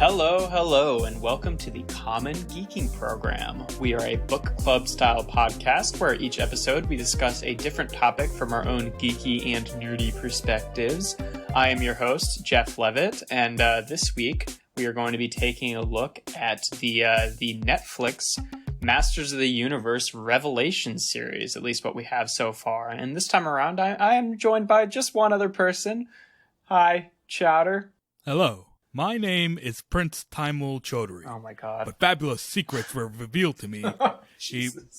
Hello, and welcome to the Common Geeking Program. We are a book club style podcast where each episode we discuss a different topic from our own geeky and nerdy perspectives. I am your host, Jeff Leavitt, and this week we are going to be taking a look at the Netflix Masters of the Universe Revelation series, at least what we have so far. And this time around, I am joined by just one other person. Hi, Chowder. Hello. My name is Prince Taeemul Chowdhury. Oh my god. But fabulous secrets were revealed to me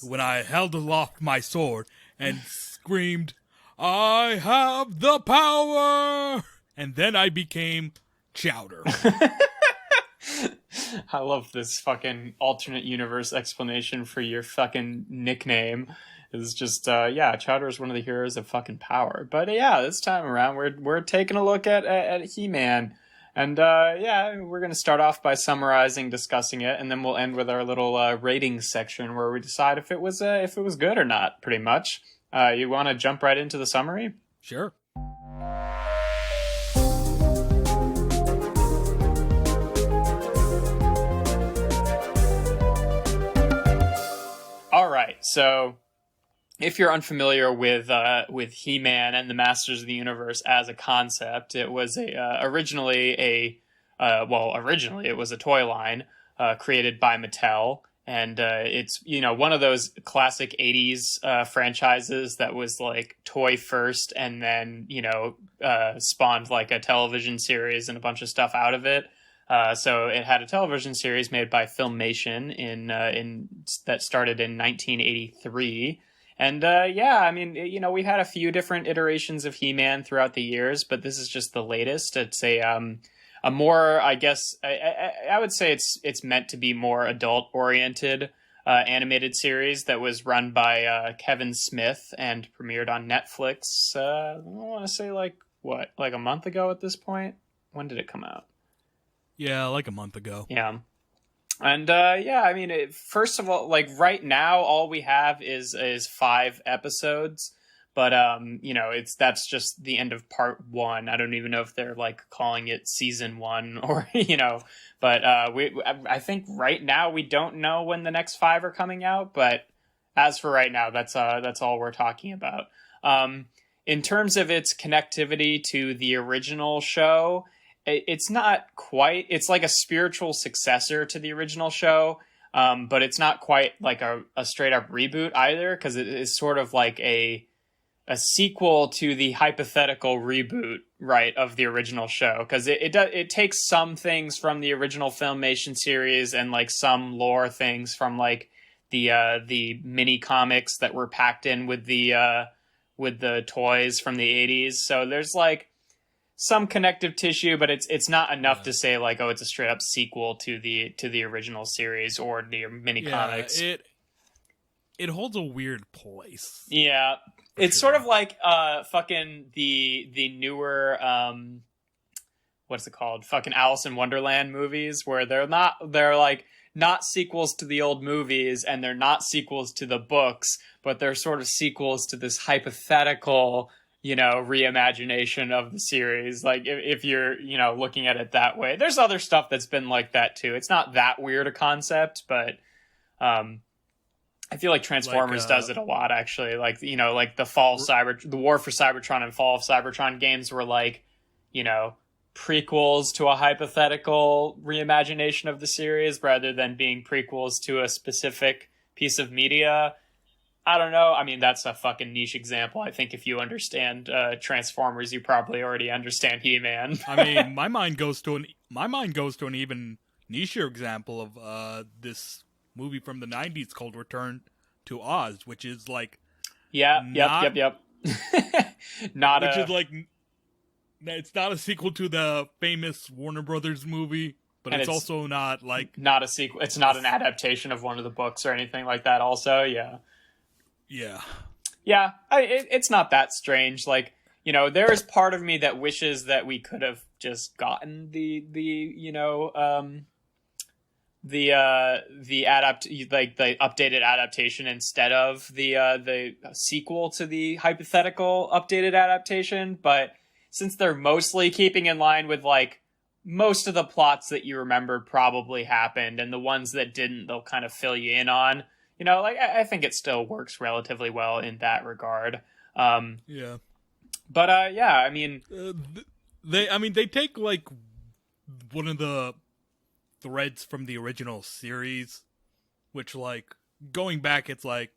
when I held aloft my sword and screamed, "I have the power!" And then I became Chowder. I love this fucking alternate universe explanation for your fucking nickname. It's just, Chowder is one of the heroes of fucking power. But this time around, we're taking a look at He-Man. And we're going to start off by summarizing, discussing it, and then we'll end with our little ratings section where we decide if it was good or not, pretty much. You want to jump right into the summary? Sure. All right, so if you're unfamiliar with He-Man and the Masters of the Universe as a concept, it was originally it was a toy line created by Mattel, and it's one of those classic 80s franchises that was like toy first and then spawned like a television series and a bunch of stuff out of it. So it had a television series made by Filmation in that started in 1983. And we've had a few different iterations of He-Man throughout the years, but this is just the latest. It's a more, I guess, I would say it's meant to be more adult-oriented animated series that was run by Kevin Smith and premiered on Netflix. I want to say like a month ago at this point? When did it come out? Yeah, like a month ago. Yeah. And first of all, like right now, all we have is 5 episodes, but that's just the end of part 1. I don't even know if they're like calling it season 1 or but I think right now we don't know when the next 5 are coming out. But as for right now, that's all we're talking about. In terms of its connectivity to the original show, it's not quite, it's like a spiritual successor to the original show, but it's not quite like a straight up reboot either, because it is sort of like a sequel to the hypothetical reboot, right, of the original show, because it takes some things from the original Filmation series and like some lore things from like the mini comics that were packed in with the toys from the 80s. So there's like some connective tissue, but it's not enough to say like, oh, it's a straight up sequel to the original series or the mini comics. It holds a weird place. Yeah, it's sort of like fucking the newer what's it called? Fucking Alice in Wonderland movies, where they're not sequels to the old movies and they're not sequels to the books, but they're sort of sequels to this hypothetical reimagination of the series. Like if you're, looking at it that way. There's other stuff that's been like that too. It's not that weird a concept, but I feel like Transformers does it a lot, actually. Like, like the War for Cybertron and Fall of Cybertron games were like, prequels to a hypothetical reimagination of the series rather than being prequels to a specific piece of media. I don't know. I mean, that's a fucking niche example. I think if you understand Transformers, you probably already understand He-Man. I mean, my mind goes to an even nicher example of this movie from the 90s called Return to Oz, which is like yep. It's not a sequel to the famous Warner Brothers movie, but it's also not a sequel. It's not an adaptation of one of the books or anything like that. Also, yeah. It's not that strange. Like, there is part of me that wishes that we could have just gotten the updated adaptation instead of the sequel to the hypothetical updated adaptation. But since they're mostly keeping in line with like most of the plots that you remembered probably happened, and the ones that didn't, they'll kind of fill you in on. You know, like I think it still works relatively well in that regard. Yeah. But yeah, I mean, they take like one of the threads from the original series, which like going back, it's like,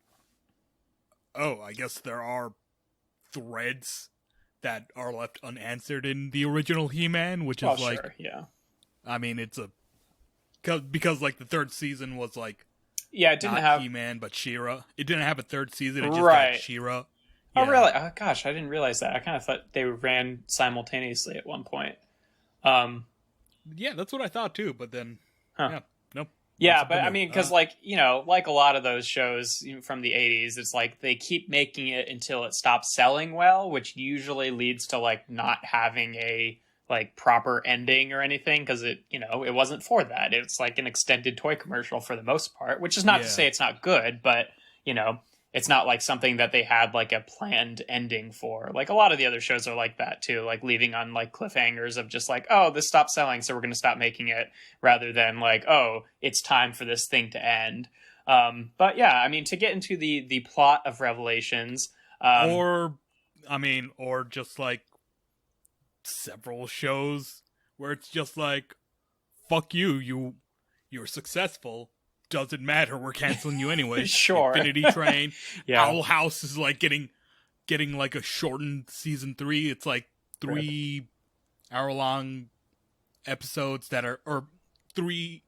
oh, I guess there are threads that are left unanswered in the original He-Man, which is like, sure, yeah. I mean, it's because like the third season was like, yeah, it didn't not have He-Man but She-Ra. It didn't have a third season. It just Right. had She-Ra. Oh, Yeah. really? Oh, gosh, I didn't realize that. I kind of thought they ran simultaneously at one point. Yeah, that's what I thought too. But then, Huh. yeah, nope. Yeah, but I mean, because like, you know, like a lot of those shows from the 80s, it's like they keep making it until it stops selling well, which usually leads to like not having a like proper ending or anything, because it, you know, it wasn't for that. It's like an extended toy commercial for the most part, which is not to say it's not good, but, you know, it's not like something that they had like a planned ending for. Like a lot of the other shows are like that too, like leaving on like cliffhangers of just like, oh, this stopped selling, so we're going to stop making it, rather than like, oh, it's time for this thing to end. But yeah, I mean, to get into the plot of Revelations, or just like several shows where it's just like, fuck you, you're successful. Doesn't matter. We're canceling you anyway. Sure. Infinity Train. Yeah. Owl House is like getting like a shortened season 3. It's like 3-hour-long episodes that are, or three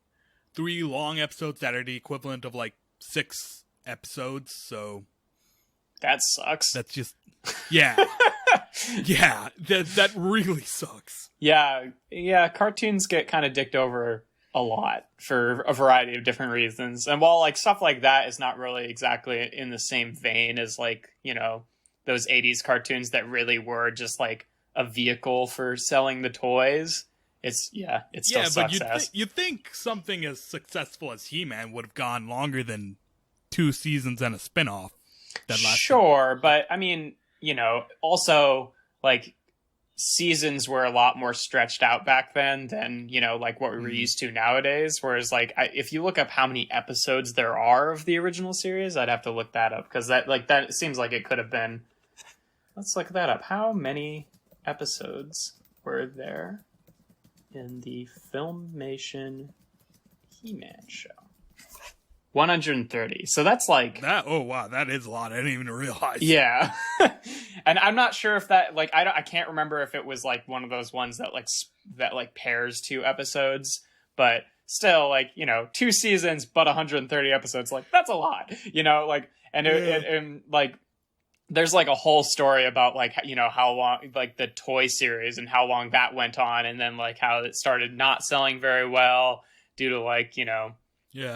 long episodes that are the equivalent of like 6 episodes. So that sucks. that's just, yeah. Yeah, that really sucks. Yeah, cartoons get kind of dicked over a lot for a variety of different reasons. And while like stuff like that is not really exactly in the same vein as like, you know, those 80s cartoons that really were just like a vehicle for selling the toys, it still sucks. But you'd think something as successful as He-Man would have gone longer than 2 seasons and a spinoff. Sure, but I mean, you know, also like seasons were a lot more stretched out back then than, you know, like what we were used to nowadays. Whereas like if you look up how many episodes there are of the original series, I'd have to look that up, because that seems like it could have been. Let's look that up. How many episodes were there in the Filmation He-Man show? 130. So that's like that. Oh wow, that is a lot. I didn't even realize. Yeah. And I'm not sure if that like I can't remember if it was like one of those ones that like pairs 2 episodes, but still, like, you know, 2 seasons but 130 episodes, like that's a lot, you know, like, and and like there's like a whole story about like, you know, how long like the toy series and how long that went on, and then like how it started not selling very well due to like, you know,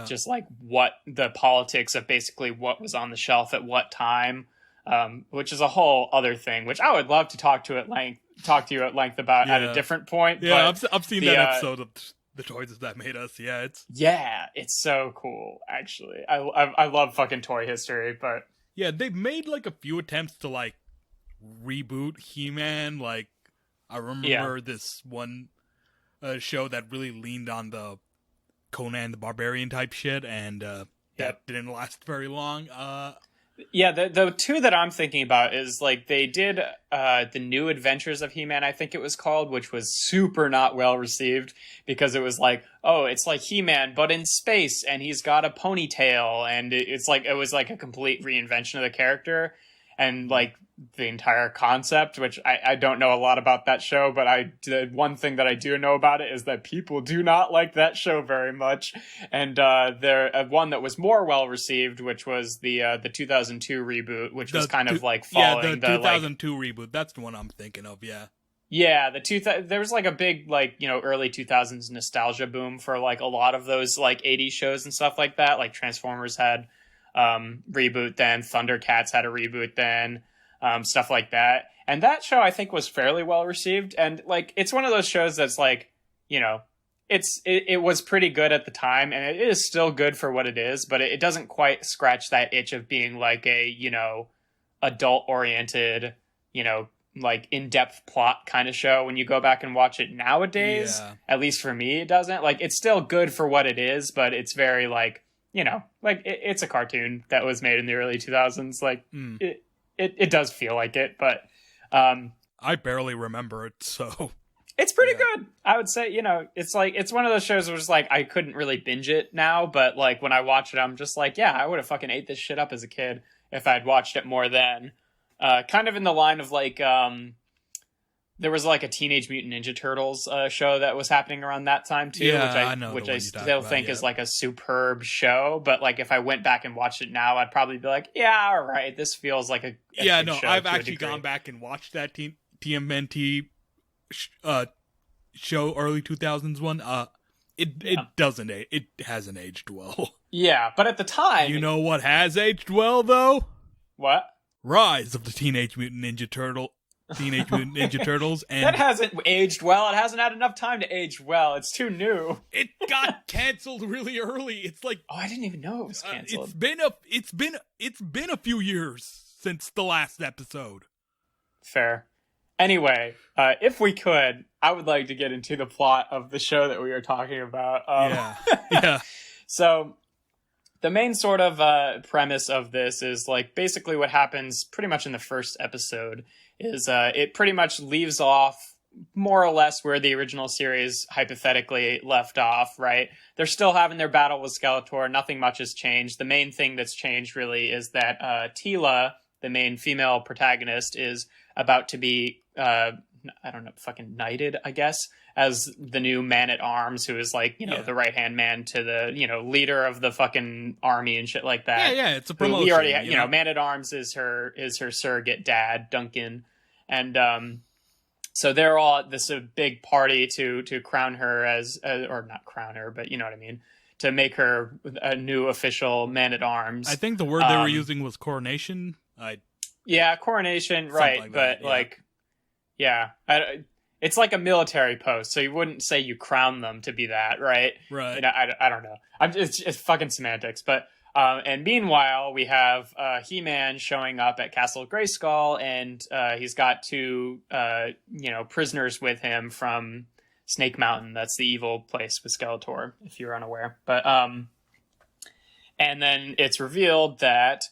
just like what the politics of basically what was on the shelf at what time, which is a whole other thing, which I would love to talk to you at length about at a different point. Yeah, but I've seen that episode of The Toys That Made Us. Yeah, it's so cool. Actually, I love fucking toy history, but yeah, they've made like a few attempts to like reboot He-Man. Like I remember this one show that really leaned on the Conan the Barbarian type shit, and that didn't last very long. The 2 that I'm thinking about is like they did the New Adventures of He-Man, I think it was called, which was super not well received, because it was like, oh, it's like He-Man but in space, and he's got a ponytail, and it was like a complete reinvention of the character, and like the entire concept, which I don't know a lot about that show, but one thing that I do know about it is that people do not like that show very much. And there one that was more well received, which was the 2002 reboot, which was kind of like following the 2002 reboot. That's the one I'm thinking of. Yeah, there was like a big like, you know, early 2000s nostalgia boom for like a lot of those like 80s shows and stuff like that. Like Transformers had reboot then, Thundercats had a reboot then. Stuff like that. And that show I think was fairly well received, and like it's one of those shows that's like, you know, it was pretty good at the time, and it is still good for what it is, but it doesn't quite scratch that itch of being like a, you know, adult oriented, you know, like in-depth plot kind of show when you go back and watch it nowadays. Yeah. At least for me, it doesn't. Like, it's still good for what it is, but it's very like, you know, like it's a cartoon that was made in the early 2000s. Like it does feel like it, but I barely remember it, so it's pretty good. I would say, you know, it's like, it's one of those shows where it's like, I couldn't really binge it now, but like when I watch it, I'm just like, yeah, I would have fucking ate this shit up as a kid if I'd watched it more then. Kind of in the line of like, there was like a Teenage Mutant Ninja Turtles show that was happening around that time too, which I still think is like a superb show. But like if I went back and watched it now, I'd probably be like, yeah, all right, this feels like a yeah. No, show I've actually gone back and watched that TMNT show, early 2000s one. It doesn't age. It hasn't aged well. Yeah, but at the time, you know what has aged well though? What? Rise of the Teenage Mutant Ninja Turtles, and that hasn't aged well. It hasn't had enough time to age well. It's too new. It got canceled really early. It's like, oh, I didn't even know it was canceled. It's been a few years since the last episode. Fair. Anyway, if we could, I would like to get into the plot of the show that we are talking about. Yeah. So the main sort of premise of this is like basically what happens pretty much in the first episode is it pretty much leaves off more or less where the original series hypothetically left off, right? They're still having their battle with Skeletor. Nothing much has changed. The main thing that's changed really is that Teela, the main female protagonist, is about to be, I don't know, fucking knighted, I guess, as the new man-at-arms, who is like, you know, the right-hand man to the, you know, leader of the fucking army and shit like that. Yeah, it's a promotion. We already, you know, man-at-arms is her surrogate dad, Duncan. And so they're all at this big party to crown her as, or not crown her, but you know what I mean, to make her a new official man-at-arms. I think the word they were using was coronation. Yeah, coronation, right, like but like, yeah, it's like a military post, so you wouldn't say you crown them to be that, right? Right. You know, I don't know. It's fucking semantics, but and meanwhile, we have He-Man showing up at Castle Grayskull, and he's got two, you know, prisoners with him from Snake Mountain. That's the evil place with Skeletor, if you're unaware. But and then it's revealed that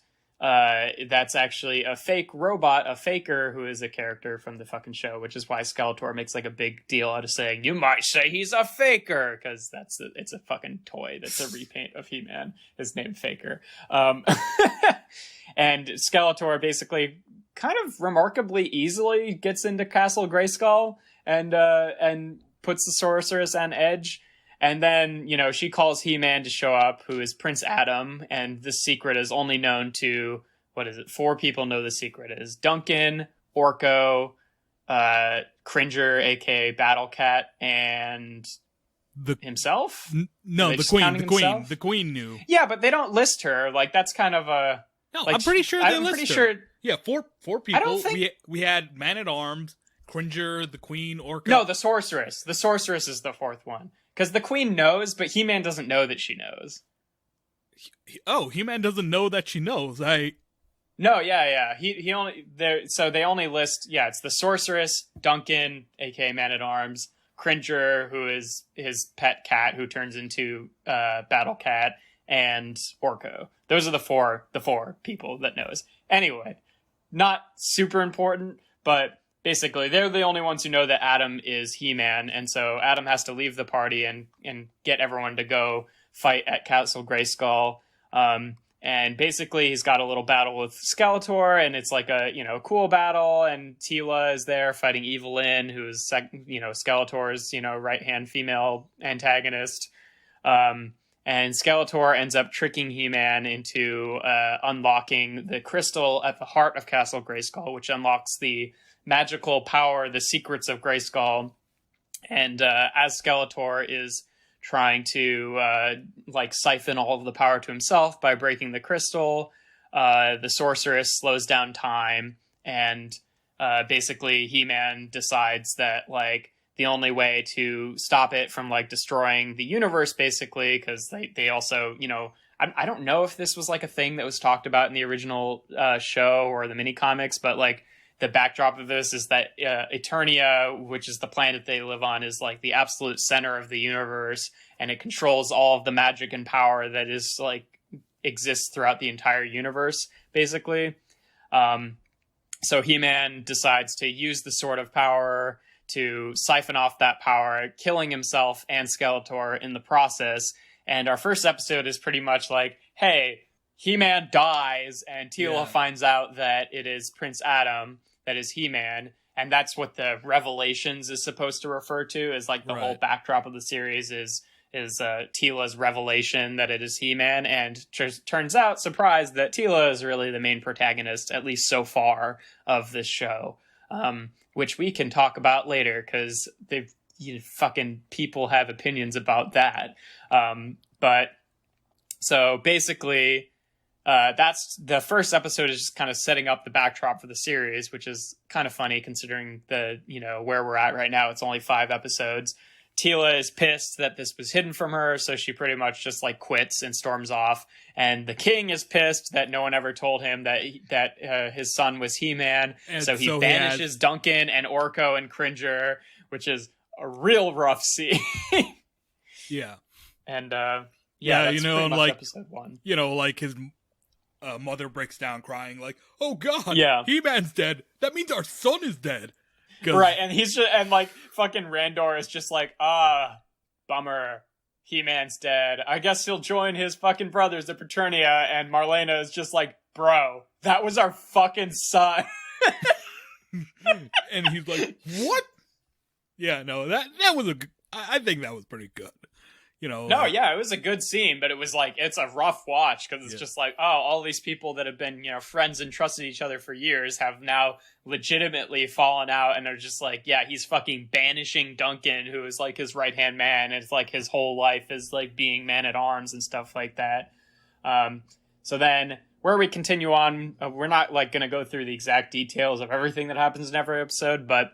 that's actually a fake robot, a faker, who is a character from the fucking show, which is why Skeletor makes like a big deal out of saying, you might say he's a faker, because it's a fucking toy that's a repaint of He-Man, his name Faker. And Skeletor basically kind of remarkably easily gets into Castle Grayskull and puts the sorceress on edge. And then, you know, she calls He-Man to show up, who is Prince Adam, and the secret is only known to, 4 people know the secret is Duncan, Cringer, aka Battle Cat, and himself? No, the queen knew. Yeah, but they don't list her. Like, that's kind of a... No, like, I'm pretty sure they list her. Sure... Yeah, four people. I don't think... We had Man-at-Arms, Cringer, the Queen, Orca. No, the Sorceress. The Sorceress is the 4th one. Because the Queen knows, but He-Man doesn't know that she knows. He-Man doesn't know that she knows. No, yeah. He only so they only list, it's the Sorceress, Duncan, aka Man-at-Arms, Cringer, who is his pet cat who turns into Battle Cat, and Orko. Those are the four people that knows. Anyway, not super important, but basically, they're the only ones who know that Adam is He-Man, and so Adam has to leave the party and get everyone to go fight at Castle Grayskull. And basically, he's got a little battle with Skeletor, and it's like a, you know, cool battle, and Teela is there fighting Evelyn, who is, you know, Skeletor's, you know, right-hand female antagonist. And Skeletor ends up tricking He-Man into unlocking the crystal at the heart of Castle Grayskull, which unlocks the magical power, the secrets of Grayskull. And as Skeletor is trying to siphon all of the power to himself by breaking the crystal, the sorceress slows down time, and basically He-Man decides that like the only way to stop it from like destroying the universe, basically, because they also, you know, I don't know if this was like a thing that was talked about in the original show or the mini comics, but like the backdrop of this is that Eternia, which is the planet they live on, is like the absolute center of the universe, and it controls all of the magic and power that is like exists throughout the entire universe, basically. So He-Man decides to use the Sword of Power to siphon off that power, killing himself and Skeletor in the process. And our first episode is pretty much like, hey, He-Man dies, and Teela finds out that it is Prince Adam that is He-Man. And that's what the Revelations is supposed to refer to, is like the whole backdrop of the series is Teela's revelation that it is He-Man, and turns out, surprise, that Teela is really the main protagonist, at least so far, of this show, which we can talk about later, because fucking people have opinions about that. But so basically, that's the first episode is just kind of setting up the backdrop for the series, which is kind of funny considering the where we're at right now. It's only 5 episodes. Teela is pissed that this was hidden from her, so she pretty much just like quits and storms off. And the king is pissed that no one ever told him that his son was He-Man, so he banishes Duncan and Orko and Cringer, which is a real rough scene. Yeah, and that's pretty much like episode 1. Like his mother breaks down crying, like, "Oh God, He-Man's dead. That means our son is dead." Right, and he's just, and like fucking Randor is just like, bummer, He-Man's dead. I guess he'll join his fucking brothers, the Paternia, and Marlena is just like, bro, that was our fucking son. And he's like, what? Yeah, no, that was I think that was pretty good. No, yeah, it was a good scene, but it was like, it's a rough watch, because it's just like, all these people that have been, friends and trusted each other for years have now legitimately fallen out, and are just like, yeah, he's fucking banishing Duncan, who is like his right-hand man, and it's like his whole life is like being man-at-arms and stuff like that. So then, where we continue on, we're not like going to go through the exact details of everything that happens in every episode, but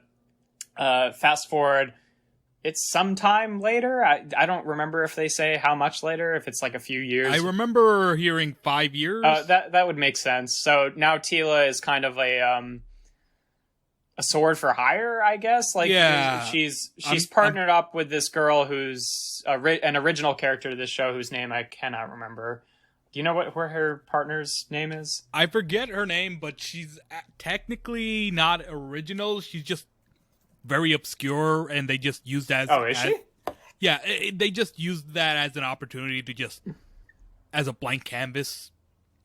fast forward, it's sometime later. I don't remember if they say how much later, if it's like a few years. I remember hearing 5 years. That would make sense. So now Teela is kind of a sword for hire, I guess. Like, she's partnered up with this girl who's an original character to this show, whose name I cannot remember. Do you know what her partner's name is? I forget her name, but she's technically not original. She's just very obscure, and they just used that as... she? Yeah, they just used that as an opportunity to just... as a blank canvas,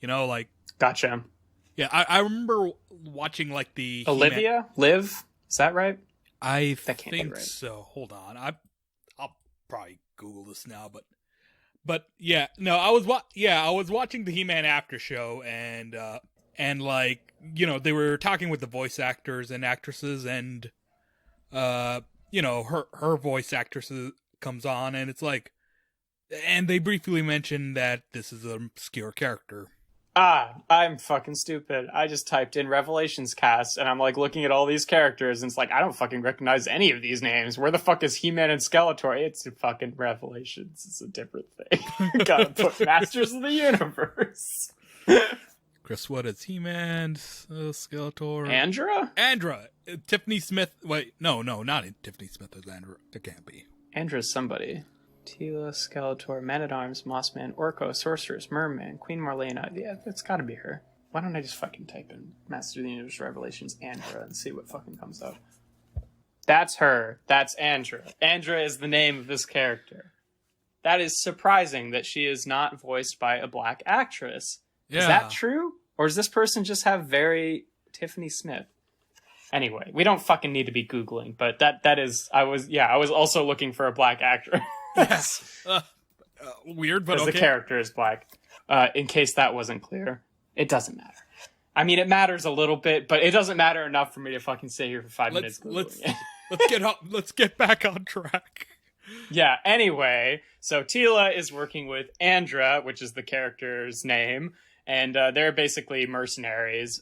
like... Gotcha. Yeah, I remember watching, like, the... Olivia? Liv? Is that right? I think so. Hold on. I'll probably Google this now, but yeah, no, I was watching the He-Man after show, and like, they were talking with the voice actors and actresses, and her voice actress comes on, and it's like, and they briefly mentioned that this is an obscure character. I'm fucking stupid. I just typed in Revelations cast, and I'm like looking at all these characters, and it's like, I don't fucking recognize any of these names. Where the fuck is He-Man and Skeletor? It's fucking Revelations. It's a different thing. Gotta put Masters of the Universe. Chris, what is He-Man, Skeletor? Andra? Tiffany Smith. Wait, no, not Tiffany Smith as Andra. It can't be. Andra's somebody. Teela, Skeletor, Man-at-Arms, Mossman, Orko, Sorceress, Merman, Queen Marlena. Yeah, it's gotta be her. Why don't I just fucking type in Master of the Universe Revelations Andra and see what fucking comes up? That's her. That's Andra. Andra is the name of this character. That is surprising that she is not voiced by a black actress. Yeah. Is that true? Or does this person just have very Tiffany Smith? Anyway, we don't fucking need to be Googling, but that is... I was also looking for a black actress. Yes. Weird, but okay. The character is black. In case that wasn't clear. It doesn't matter. I mean, it matters a little bit, but it doesn't matter enough for me to fucking sit here for 5 minutes Googling it. Let's get back on track. Yeah, anyway, so Teela is working with Andra, which is the character's name, and they're basically mercenaries.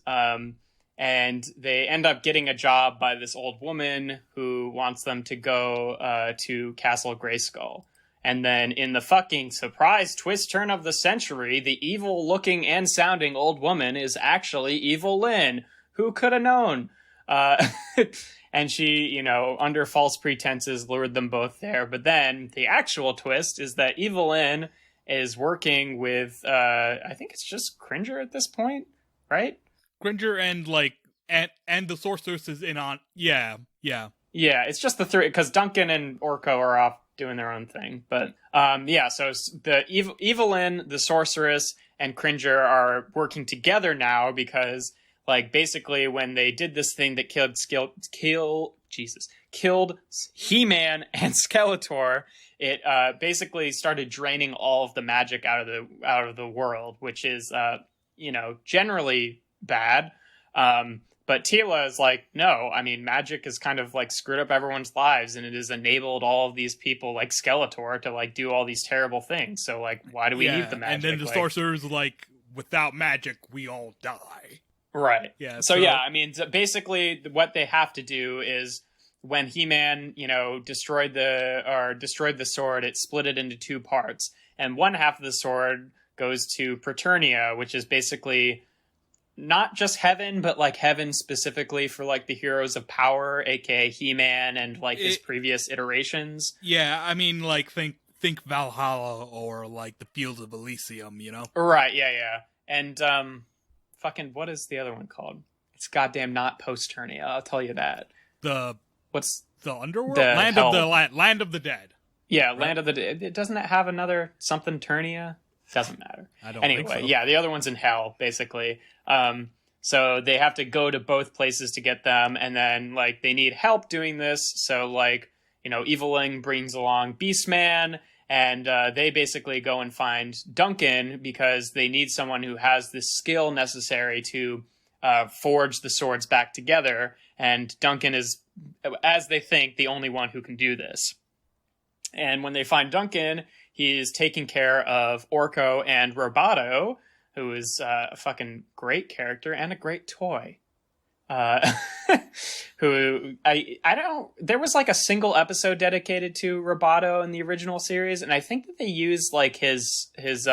And they end up getting a job by this old woman who wants them to go to Castle Grayskull. And then in the fucking surprise twist turn of the century, the evil looking and sounding old woman is actually Evil Lynn. Who could have known? Uh, and she, under false pretenses, lured them both there. But then the actual twist is that Evelyn is working with, I think it's just Cringer at this point, right? Cringer and and the sorceress is in on. Yeah. Yeah, it's just the three, because Duncan and Orko are off doing their own thing. But so the Evelyn, the sorceress, and Cringer are working together now because, basically when they did this thing that killed He-Man and Skeletor, it basically started draining all of the magic out of the world, which is generally bad. But Tila is like, no, I mean, magic has kind of screwed up everyone's lives, and it has enabled all of these people like Skeletor to do all these terrible things. So why do we need the magic? And then the sorcerer's without magic, we all die. Right. Yeah. So I mean, basically what they have to do is when He-Man, destroyed the sword, it split it into two parts. And one half of the sword goes to Preternia, which is basically not just heaven, but heaven specifically for the heroes of power, aka He-Man and his previous iterations. Yeah, I mean, think Valhalla or the Fields of Elysium, Right, yeah. And fucking what is the other one called? It's goddamn not Post-Ternia, I'll tell you that. What's the underworld? Land of the Dead. Yeah, right? Land of the Dead. Doesn't it have another something Ternia? Doesn't matter. I don't think so. Yeah, the other one's in hell, basically. So they have to go to both places to get them, and then they need help doing this. So Evelyn brings along Beastman, and they basically go and find Duncan because they need someone who has the skill necessary to forge the swords back together. And Duncan is, as they think, the only one who can do this. And when they find Duncan, he is taking care of Orko and Roboto, who is a fucking great character and a great toy. Who there was a single episode dedicated to Roboto in the original series, and I think that they used his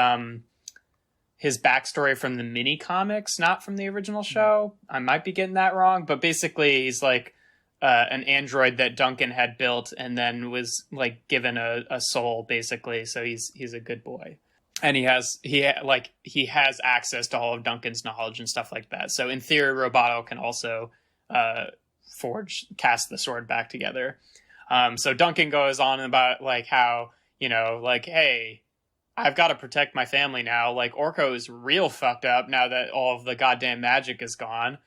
backstory from the mini comics, not from the original show. I might be getting that wrong, but basically he's an android that Duncan had built and then was given a soul, basically. So he's a good boy, and he has access to all of Duncan's knowledge and stuff like that. So in theory, Roboto can also cast the sword back together. So Duncan goes on about how hey, I've got to protect my family now. Orko is real fucked up now that all of the goddamn magic is gone.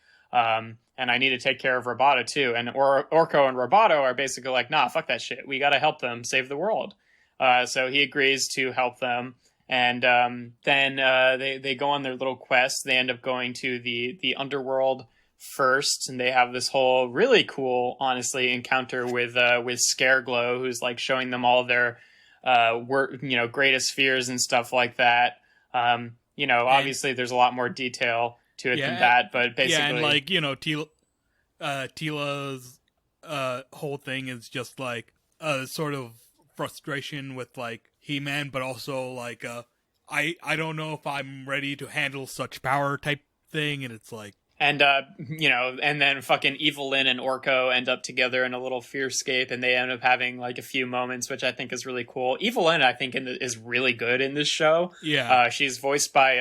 And I need to take care of Roboto too. And Orko and Roboto are basically nah, fuck that shit. We got to help them save the world. So he agrees to help them. And then they go on their little quest. They end up going to the underworld first, and they have this whole really cool, honestly, encounter with Scareglow, who's showing them all their greatest fears and stuff like that. Obviously there's a lot more detail to it than that, but basically, Tila's whole thing is just a sort of frustration with He-Man, but also I don't know if I'm ready to handle such power type thing, and it's and and then fucking Evelyn and Orko end up together in a little fearscape, and they end up having a few moments, which I think is really cool. Evelyn, I think, is really good in this show. Yeah, she's voiced by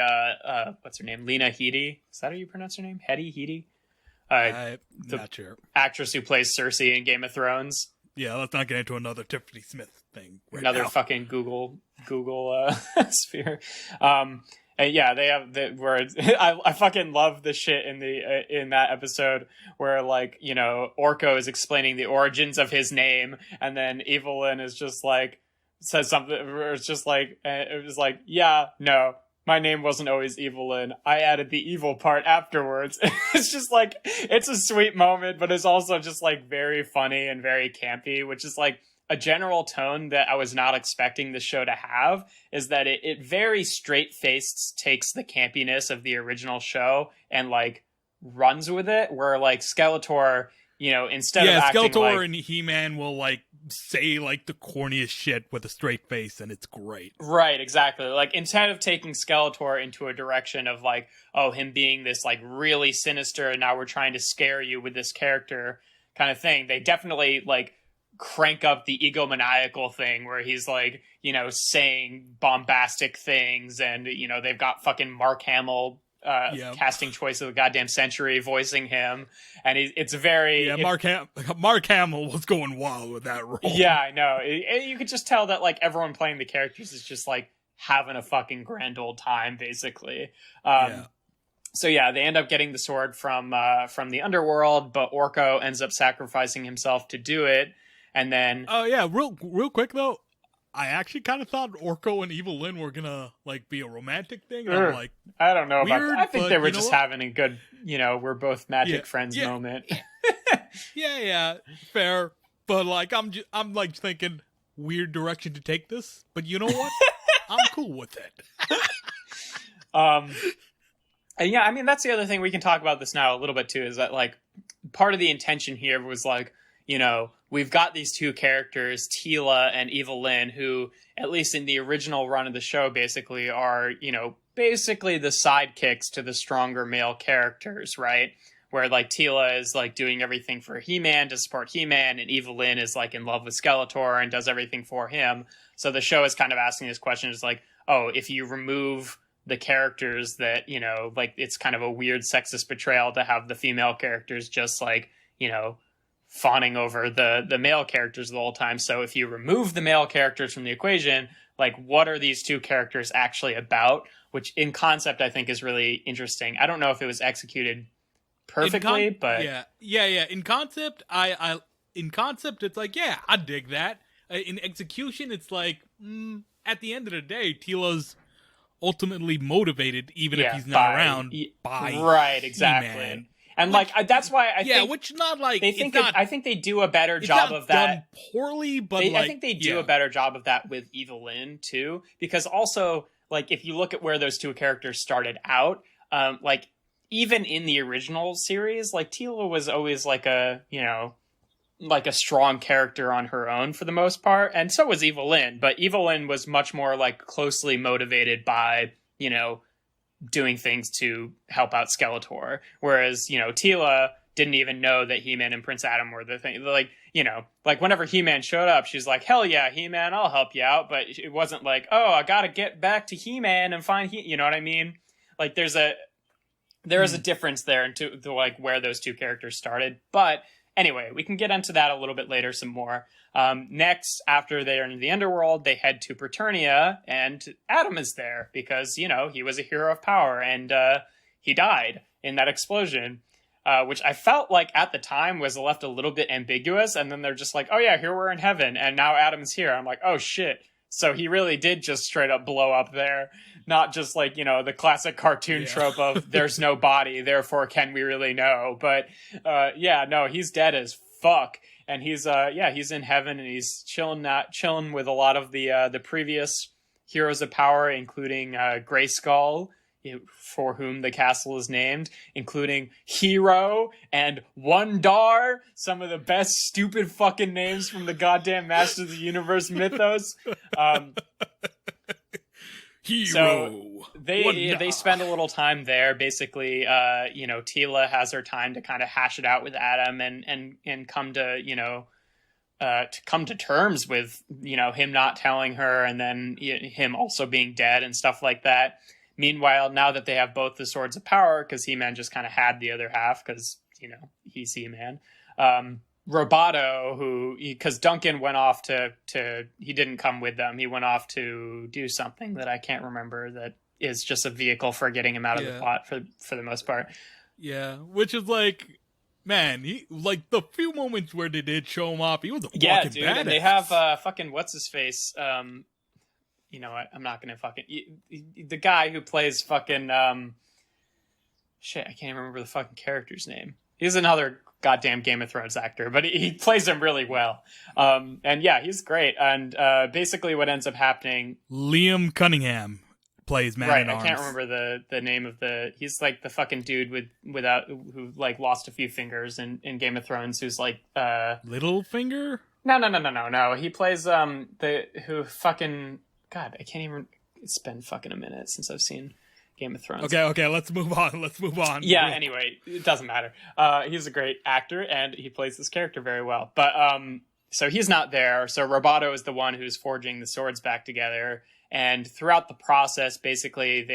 what's her name, Lena Headey. Is that how you pronounce her name? Headey. I'm not sure. Actress who plays Cersei in Game of Thrones. Yeah, let's not get into another Tiffany Smith thing. Another now. Fucking Google sphere. And yeah, they have the words. I fucking love the shit in that episode where Orko is explaining the origins of his name, and then Evelyn is just says something. It's just it was yeah, no, my name wasn't always Evelyn. I added the evil part afterwards. It's just it's a sweet moment, but it's also just very funny and very campy, which is a general tone that I was not expecting the show to have, is that it very straight-faced takes the campiness of the original show and runs with it, where Skeletor, instead of acting Skeletor and He-Man will say like the corniest shit with a straight face, and it's great. Right, exactly. Like, instead of taking Skeletor into a direction of like, oh, him being this like really sinister, and now we're trying to scare you with this character kind of thing, they definitely like crank up the egomaniacal thing where he's like, you know, saying bombastic things, and you know, they've got fucking Mark Hamill casting choice of the goddamn century voicing him, and it's very Mark Hamill was going wild with that role. Yeah, I know. You could just tell that like everyone playing the characters is just like having a fucking grand old time, basically. So yeah, they end up getting the sword from the underworld, but Orko ends up sacrificing himself to do it, and then real quick though, I actually kind of thought Orko and Evil Lyn were gonna like be a romantic thing. I'm like, I don't know weird, about that. I think they were just what? having a good, you know, we're both magic friends moment. yeah, fair. But like, I'm like thinking weird direction to take this. But you know what? I'm cool with it. And yeah, I mean, that's the other thing we can talk about this now a little bit too, is that like part of the intention here was like, you know, we've got these two characters, Teela and Evil Lyn, who, at least in the original run of the show, basically are, you know, basically the sidekicks to the stronger male characters, right? Where, like, Teela is, like, doing everything for He-Man to support He-Man, and Evil Lyn is, like, in love with Skeletor and does everything for him. So the show is kind of asking this question, is like, oh, if you remove the characters that, you know, like, it's kind of a weird sexist betrayal to have the female characters just, like, you know, fawning over the male characters the whole time. So if you remove the male characters from the equation, like, what are these two characters actually about? Which in concept, I think is really interesting. I don't know if it was executed perfectly, but in concept, in concept, it's like, yeah, I dig that. In execution, it's like, at the end of the day, Teela's ultimately motivated, even if he's not around, by right, exactly. He-Man. And like that's why I think which not like they think I think they do a better job of that. Done poorly, but I think they do a better job of that with Evil Lyn too, because also like if you look at where those two characters started out, like even in the original series, like Teela was always like a, you know, like a strong character on her own for the most part, and so was Evil Lyn, but Evil Lyn was much more like closely motivated by, you know, doing things to help out Skeletor, whereas, you know, Teela didn't even know that He-Man and Prince Adam were the thing. Like, you know, like whenever He-Man showed up, she's like, hell yeah, He-Man, I'll help you out, but it wasn't like, oh, I gotta get back to He-Man and find you know what I mean? Like there is a difference there into the, like, where those two characters started. But anyway, we can get into that a little bit later some more. Next, after they are in the underworld, they head to Preternia, and Adam is there because, you know, he was a hero of power, and he died in that explosion, which I felt like at the time was left a little bit ambiguous, and then they're just like, oh yeah, here we're in heaven, and now Adam's here. I'm like, oh shit. So he really did just straight up blow up there, not just like, you know, the classic cartoon trope of there's no body, therefore can we really know? But no, he's dead as fuck. And he's he's in heaven, and he's chilling with a lot of the previous heroes of power, including Grayskull, for whom the castle is named, including Hero and Wondar, some of the best stupid fucking names from the goddamn Masters of the Universe mythos. Hero. So they spend a little time there. Basically, you know, Teela has her time to kind of hash it out with Adam and come to, you know, to come to terms with, you know, him not telling her, and then him also being dead and stuff like that. Meanwhile, now that they have both the swords of power, because He-Man just kind of had the other half, because, you know, he's He-Man. Roboto, because Duncan went off to he didn't come with them. He went off to do something that I can't remember, that is just a vehicle for getting him out of the plot for the most part. Yeah, which is like, man, he, like, the few moments where they did show him off, he was a fucking badass. And they have fucking what's his face. You know what? I'm not gonna fucking the guy who plays fucking shit. I can't remember the fucking character's name. He's another goddamn Game of Thrones actor, but he plays him really well. And yeah, he's great. And basically, what ends up happening? Liam Cunningham plays Man-at-Arms. I can't remember the name of the. He's like the fucking dude who like lost a few fingers in Game of Thrones. Who's like Littlefinger. No. He plays who fucking God. I can't even. It's been fucking a minute since I've seen Game of Thrones. Okay. Let's move on. Yeah. Anyway, it doesn't matter. He's a great actor and he plays this character very well. But so he's not there. So Roboto is the one who's forging the swords back together. And throughout the process, basically,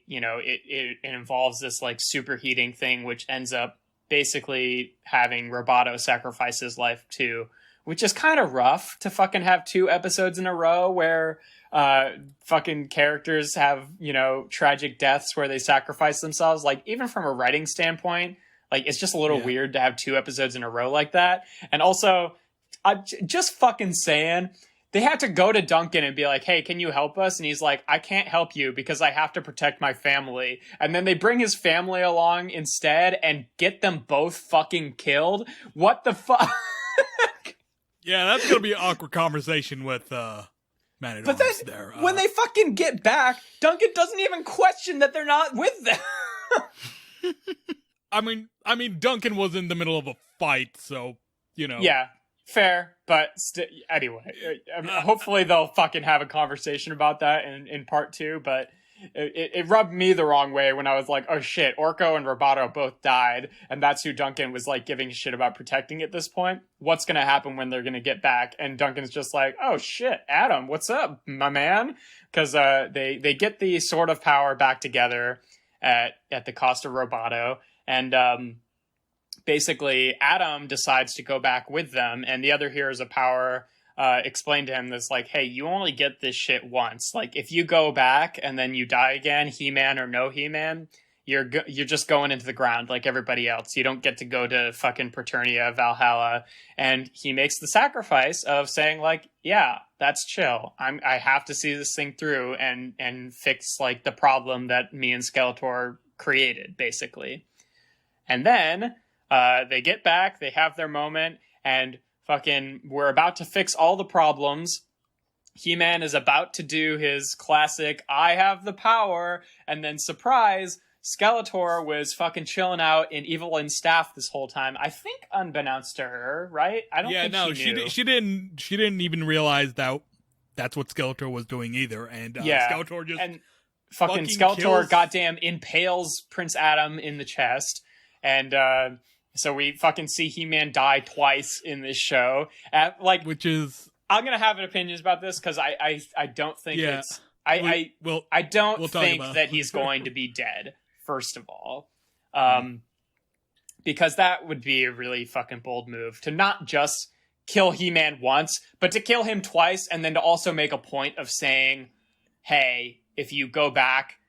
it involves this like superheating thing, which ends up basically having Roboto sacrifice his life too, which is kind of rough to fucking have 2 episodes in a row where fucking characters have, tragic deaths where they sacrifice themselves. Like, even from a writing standpoint, like, it's just a little weird to have 2 episodes in a row like that. And also, I'm just fucking saying, they had to go to Duncan and be like, hey, can you help us? And he's like, I can't help you because I have to protect my family. And then they bring his family along instead and get them both fucking killed. What the fuck? Yeah, that's going to be an awkward conversation with Man at Arms there. When they fucking get back, Duncan doesn't even question that they're not with them. I mean, Duncan was in the middle of a fight, so, Yeah. Fair, but anyway, hopefully they'll fucking have a conversation about that in part 2, but it rubbed me the wrong way when I was like, oh shit, Orko and Roboto both died, and that's who Duncan was like giving a shit about protecting at this point. What's gonna happen when they're gonna get back? And Duncan's just like, oh shit, Adam, what's up, my man? Because they get the Sword of Power back together at the cost of Roboto, and basically, Adam decides to go back with them, and the other heroes of power explain to him this, like, hey, you only get this shit once. Like, if you go back and then you die again, He-Man or no He-Man, you're just going into the ground like everybody else. You don't get to go to fucking Preternia, Valhalla. And he makes the sacrifice of saying, like, yeah, that's chill. I have to see this thing through and fix, like, the problem that me and Skeletor created, basically. And then they get back, they have their moment, and fucking we're about to fix all the problems. He-Man is about to do his classic, I have the power, and then surprise, Skeletor was fucking chilling out in Evelyn's staff this whole time. I think unbeknownst to her, right? I don't think she knew. She didn't even realize that that's what Skeletor was doing either, and Skeletor just and fucking Skeletor goddamn impales Prince Adam in the chest, and so we fucking see He-Man die twice in this show. Which is... I'm going to have opinions about this because I don't think it's... I don't think that he's going to be dead, first of all. Because that would be a really fucking bold move. To not just kill He-Man once, but to kill him twice and then to also make a point of saying, hey, if you go back,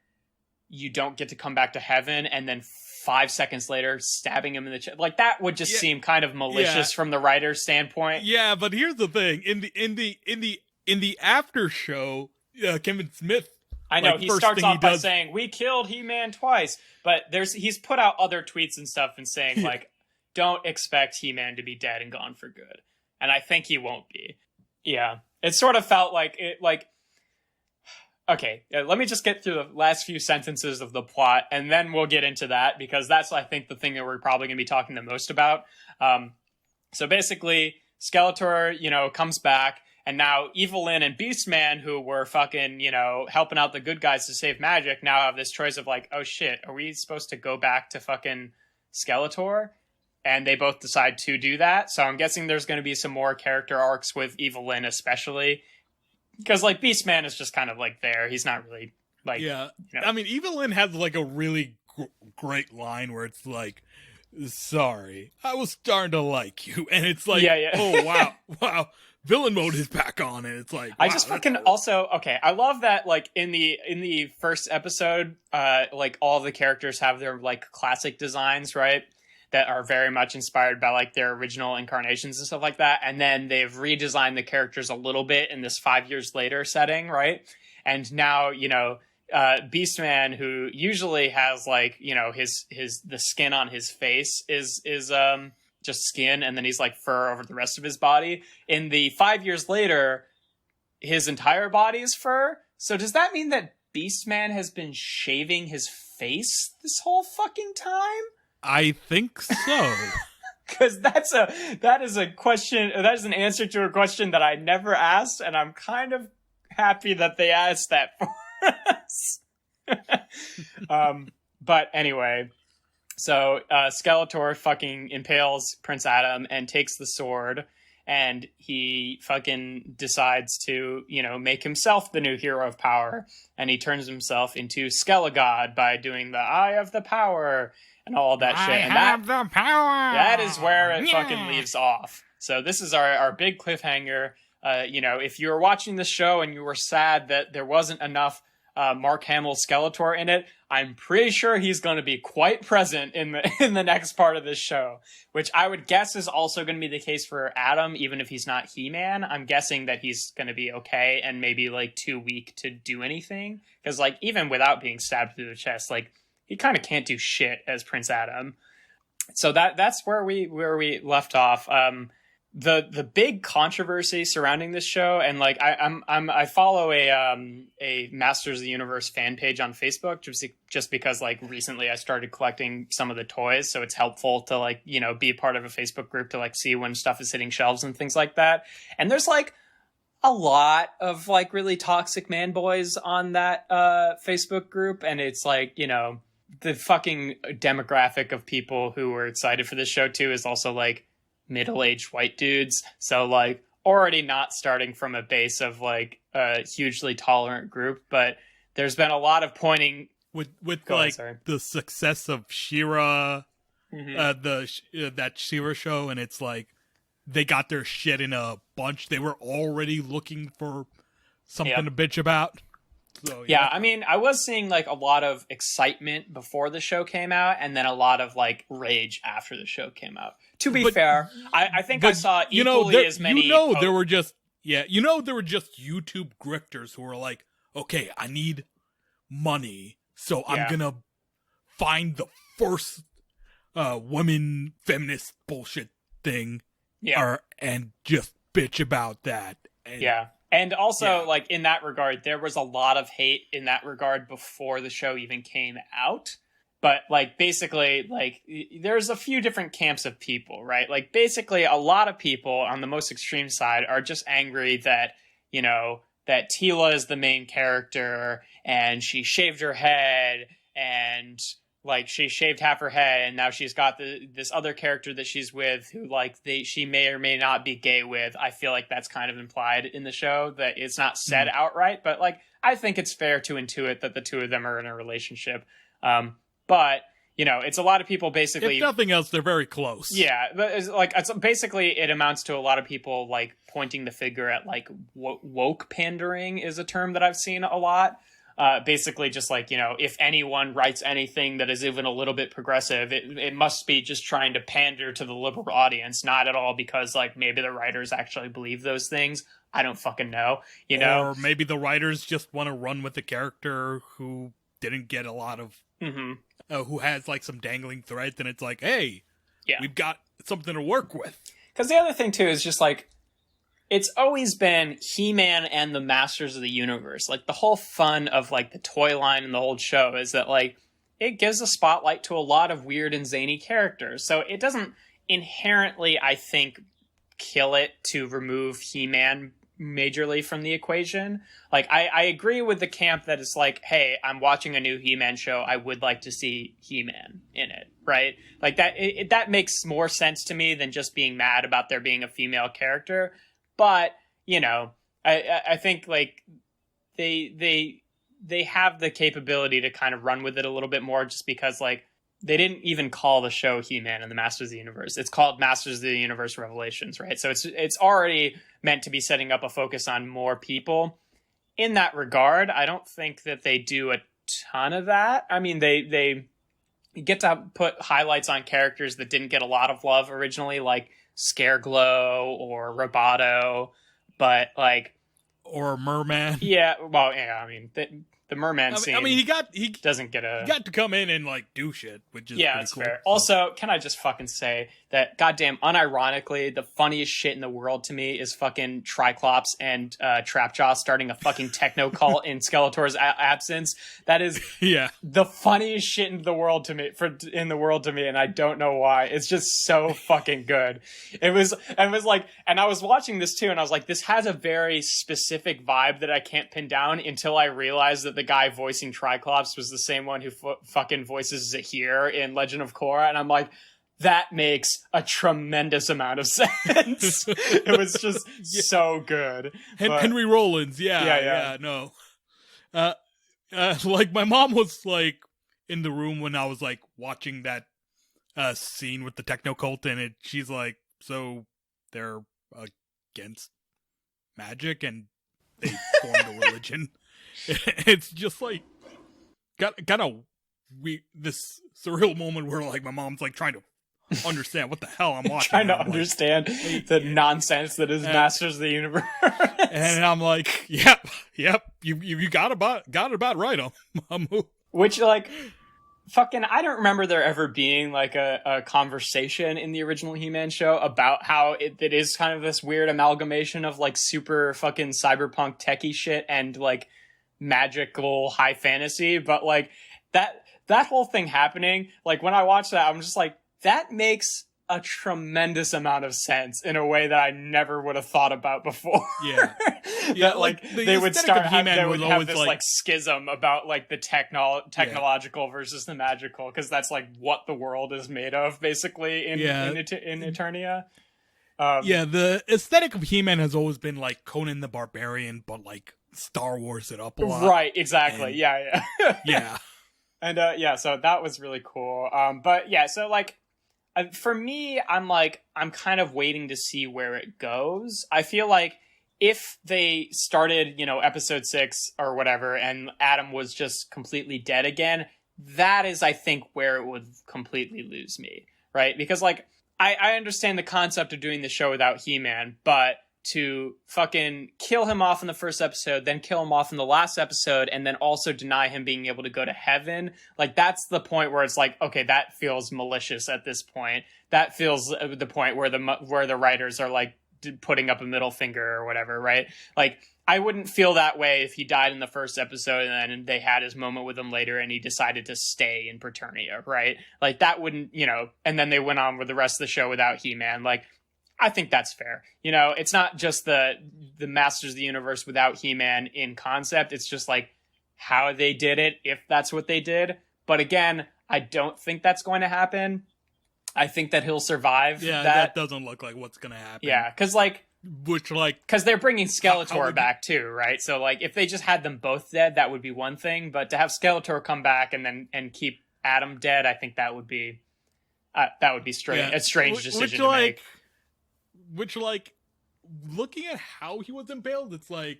you don't get to come back to heaven, and then 5 seconds later stabbing him in the chest. Like, that would just seem kind of malicious from the writer's standpoint. Yeah, but here's the thing. In the after show, Kevin Smith, I know, he starts off by saying, we killed He-Man twice, but he's put out other tweets and stuff and saying, like, don't expect He-Man to be dead and gone for good. And I think he won't be. Yeah. It sort of felt like okay, let me just get through the last few sentences of the plot, and then we'll get into that, because that's, I think, the thing that we're probably going to be talking the most about. So basically, Skeletor, comes back, and now Evelyn and Beastman, who were fucking, helping out the good guys to save magic, now have this choice of like, oh shit, are we supposed to go back to fucking Skeletor? And they both decide to do that. So I'm guessing there's going to be some more character arcs with Evelyn, especially. Because, like, Beastman is just kind of, like, there. He's not really, like... Yeah. I mean, Evelyn has, like, a really great line where it's like, sorry, I was starting to like you. And it's like, oh, wow, villain mode is back on. And it's like, wow, I just fucking also... Okay, I love that, like, in the first episode, like, all the characters have their, like, classic designs, right? That are very much inspired by, like, their original incarnations and stuff like that. And then they've redesigned the characters a little bit in this 5 years later setting, right? And now, Beastman, who usually has, like, the skin on his face is just skin, and then he's, like, fur over the rest of his body. In the 5 years later, his entire body is fur. So does that mean that Beastman has been shaving his face this whole fucking time? I think so. Because that is a question, that is an answer to a question that I never asked, and I'm kind of happy that they asked that for us. But anyway, so Skeletor fucking impales Prince Adam and takes the sword, and he fucking decides to, make himself the new hero of power, and he turns himself into Skelegod by doing the Eye of the Power and all that shit. And the power! That is where it fucking leaves off. So this is our big cliffhanger. If you were watching this show and you were sad that there wasn't enough Mark Hamill Skeletor in it, I'm pretty sure he's going to be quite present in the next part of this show, which I would guess is also going to be the case for Adam, even if he's not He-Man. I'm guessing that he's going to be okay and maybe like too weak to do anything, because like even without being stabbed through the chest, like he kind of can't do shit as Prince Adam. So that's where we left off. The big controversy surrounding this show, and like I follow a Masters of the Universe fan page on Facebook just because like recently I started collecting some of the toys, so it's helpful to like be a part of a Facebook group to like see when stuff is hitting shelves and things like that. And there's like a lot of like really toxic man boys on that Facebook group, and it's like the fucking demographic of people who were excited for this show too is also like middle-aged white dudes, so like already not starting from a base of like a hugely tolerant group. But there's been a lot of pointing with the success of She-Ra, mm-hmm. That She-Ra show, and it's like they got their shit in a bunch. They were already looking for something to bitch about. So, yeah, I mean, I was seeing like a lot of excitement before the show came out, and then a lot of like rage after the show came out. To be fair, I think I saw equally as many. There were just YouTube grifters who were like, okay, I need money, so I'm gonna find the first women feminist bullshit thing, and just bitch about that. And, And also, like, in that regard, there was a lot of hate in that regard before the show even came out. But, like, basically, like, there's a few different camps of people, right? Like, basically, a lot of people on the most extreme side are just angry that, that Teela is the main character, and she shaved her head, and like she shaved half her head, and now she's got this other character that she's with who like she may or may not be gay with. I feel like that's kind of implied in the show, that it's not said outright, but like I think it's fair to intuit that the two of them are in a relationship. But it's a lot of people basically. If nothing else, they're very close. Yeah, but it's basically it amounts to a lot of people like pointing the finger at like woke pandering is a term that I've seen a lot. Basically just like, if anyone writes anything that is even a little bit progressive, it must be just trying to pander to the liberal audience, not at all because like maybe the writers actually believe those things. I don't fucking know, Or maybe the writers just want to run with the character who didn't get a lot of, who has like some dangling threads, and it's like, hey, we've got something to work with. Because the other thing too is just like, it's always been He-Man and the Masters of the Universe. Like, the whole fun of, like, the toy line and the whole show is that, like, it gives a spotlight to a lot of weird and zany characters. So it doesn't inherently, I think, kill it to remove He-Man majorly from the equation. Like, I agree with the camp that it's like, hey, I'm watching a new He-Man show. I would like to see He-Man in it, right? Like, that makes more sense to me than just being mad about there being a female character. But, I think, like, they have the capability to kind of run with it a little bit more just because, like, they didn't even call the show He-Man and the Masters of the Universe. It's called Masters of the Universe Revelations, right? So it's already meant to be setting up a focus on more people. In that regard, I don't think that they do a ton of that. I mean, they get to put highlights on characters that didn't get a lot of love originally, like Scareglow or Roboto, but like, or Merman. Yeah, well, yeah. I mean, the the merman scene. I mean, he doesn't get he got to come in and like do shit, which is yeah, pretty it's cool. fair. Also, can I just fucking say that goddamn unironically, the funniest shit in the world to me is fucking Triclops and Trapjaw starting a fucking techno cult in Skeletor's absence. That is the funniest shit in the world to me, and I don't know why. It's just so fucking good. It was like, and I was watching this too, and I was like, this has a very specific vibe that I can't pin down until I realized that the guy voicing Triclops was the same one who fucking voices Zahir in Legend of Korra, and I'm like, that makes a tremendous amount of sense. It was just so good. Henry Rollins, no. Like my mom was like in the room when I was like watching that scene with the techno cult, and she's like, so they're against magic and they formed a religion. It's just like kind of this surreal moment where like my mom's like trying to understand what the hell I'm watching. Trying to understand the nonsense that is Masters of the Universe. And I'm like, yep, you got about right. Which like fucking, I don't remember there ever being like a conversation in the original He-Man show about how it is kind of this weird amalgamation of like super fucking cyberpunk techie shit and like magical high fantasy, but like that whole thing happening, like when I watched that, I'm just like, that makes a tremendous amount of sense in a way that I never would have thought about before. Yeah. That like they would have this like schism about like the technological versus the magical, because that's like what the world is made of basically in Eternia. The aesthetic of He-Man has always been like Conan the Barbarian, but like Star Wars it up a lot. Right, exactly. And, yeah. And so that was really cool. But yeah, so like for me, I'm kind of waiting to see where it goes. I feel like if they started, episode 6 or whatever, and Adam was just completely dead again, that is, I think, where it would completely lose me, right? Because like I understand the concept of doing the show without He-Man, but to fucking kill him off in the first episode, then kill him off in the last episode, and then also deny him being able to go to heaven, like that's the point where it's like, okay, that feels malicious at this point. That feels the point where the writers are like putting up a middle finger or whatever, right? Like I wouldn't feel that way if he died in the first episode and then they had his moment with him later and he decided to stay in Paternia, right? Like that wouldn't, and then they went on with the rest of the show without He-Man. Like I think that's fair. It's not just the Masters of the Universe without He-Man in concept. It's just like how they did it, if that's what they did. But again, I don't think that's going to happen. I think that he'll survive. Yeah, that doesn't look like what's going to happen. Yeah, because they're bringing Skeletor back too, right? So like if they just had them both dead, that would be one thing. But to have Skeletor come back and keep Adam dead, I think that would be strange. A strange decision to make. Which, like, looking at how he was impaled, it's like,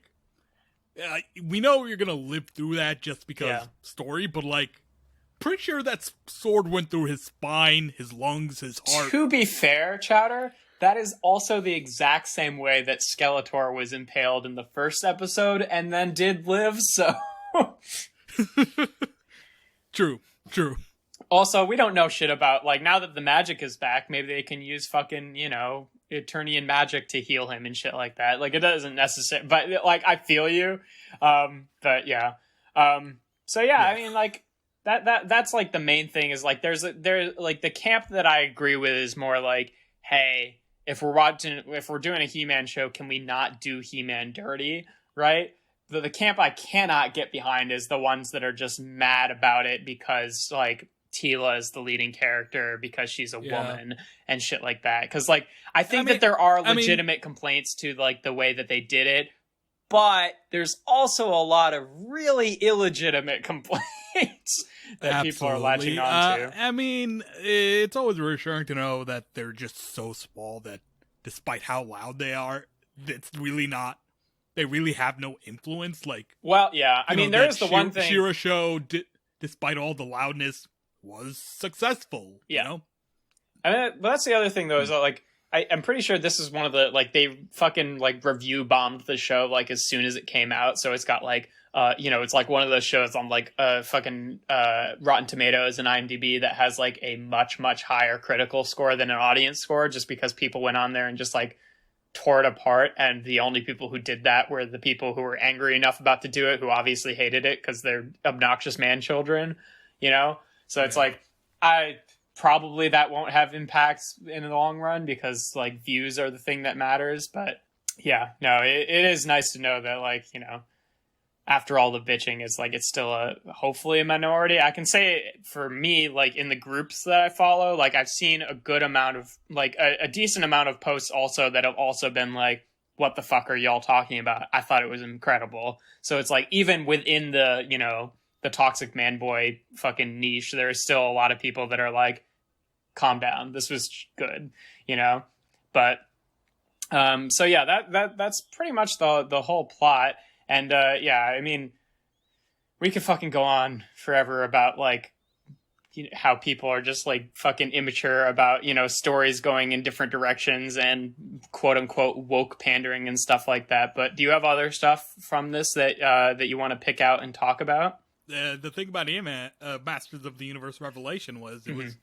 we know you're gonna live through that just because story, but, like, pretty sure that sword went through his spine, his lungs, his heart. To be fair, Chowder, that is also the exact same way that Skeletor was impaled in the first episode and then did live, so... True. Also, we don't know shit about, like, now that the magic is back, maybe they can use fucking, Eternian magic to heal him and shit like that. Like, it doesn't necessarily, but like, I feel you. But yeah. So yeah, I mean, like that's like the main thing is like, there's like the camp that I agree with is more like, hey, if we're doing a He-Man show, can we not do He-Man dirty? Right. The camp I cannot get behind is the ones that are just mad about it because like Teela is the leading character because she's a woman and shit like that. Because like I think that there are legitimate complaints to like the way that they did it, but there's also a lot of really illegitimate complaints that people are latching onto. I mean, it's always reassuring to know that they're just so small that despite how loud they are, it's really not. They really have no influence. Like, well, yeah. I mean, there is the one thing. She-Ra show, despite all the loudness, was successful. Yeah. You know? I mean, but that's the other thing though, is that, like, I'm pretty sure this is one of the, like, they fucking like review bombed the show like as soon as it came out, so it's got like it's like one of those shows on like fucking Rotten Tomatoes and IMDb that has like a much, much higher critical score than an audience score, just because people went on there and just like tore it apart. And the only people who did that were the people who were angry enough about to do it, who obviously hated it because they're obnoxious man children, So it's like, probably that won't have impacts in the long run because like views are the thing that matters. But yeah, no, it is nice to know that like, after all the bitching, it's like it's still hopefully a minority. I can say for me, like in the groups that I follow, like I've seen a good amount of like a decent amount of posts also that have also been like, what the fuck are y'all talking about? I thought it was incredible. So it's like even within the, the toxic man boy fucking niche, there is still a lot of people that are like, calm down, this was good, But so yeah, that's pretty much the whole plot. And I mean, we could fucking go on forever about like how people are just like fucking immature about stories going in different directions and quote unquote woke pandering and stuff like that. But do you have other stuff from this that you want to pick out and talk about? The thing about Masters of the Universe Revelation was it was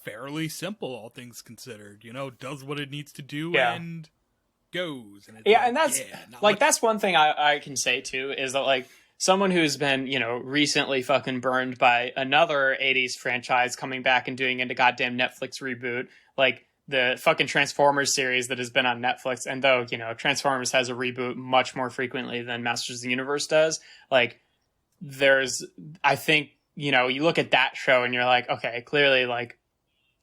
fairly simple, all things considered. Does what it needs to do and goes. And it's and that's that's one thing I can say too, is that like someone who's been recently fucking burned by another 80s franchise coming back and doing a goddamn Netflix reboot, like the fucking Transformers series that has been on Netflix. And though Transformers has a reboot much more frequently than Masters of the Universe does, like I think you look at that show and you're like, okay, clearly like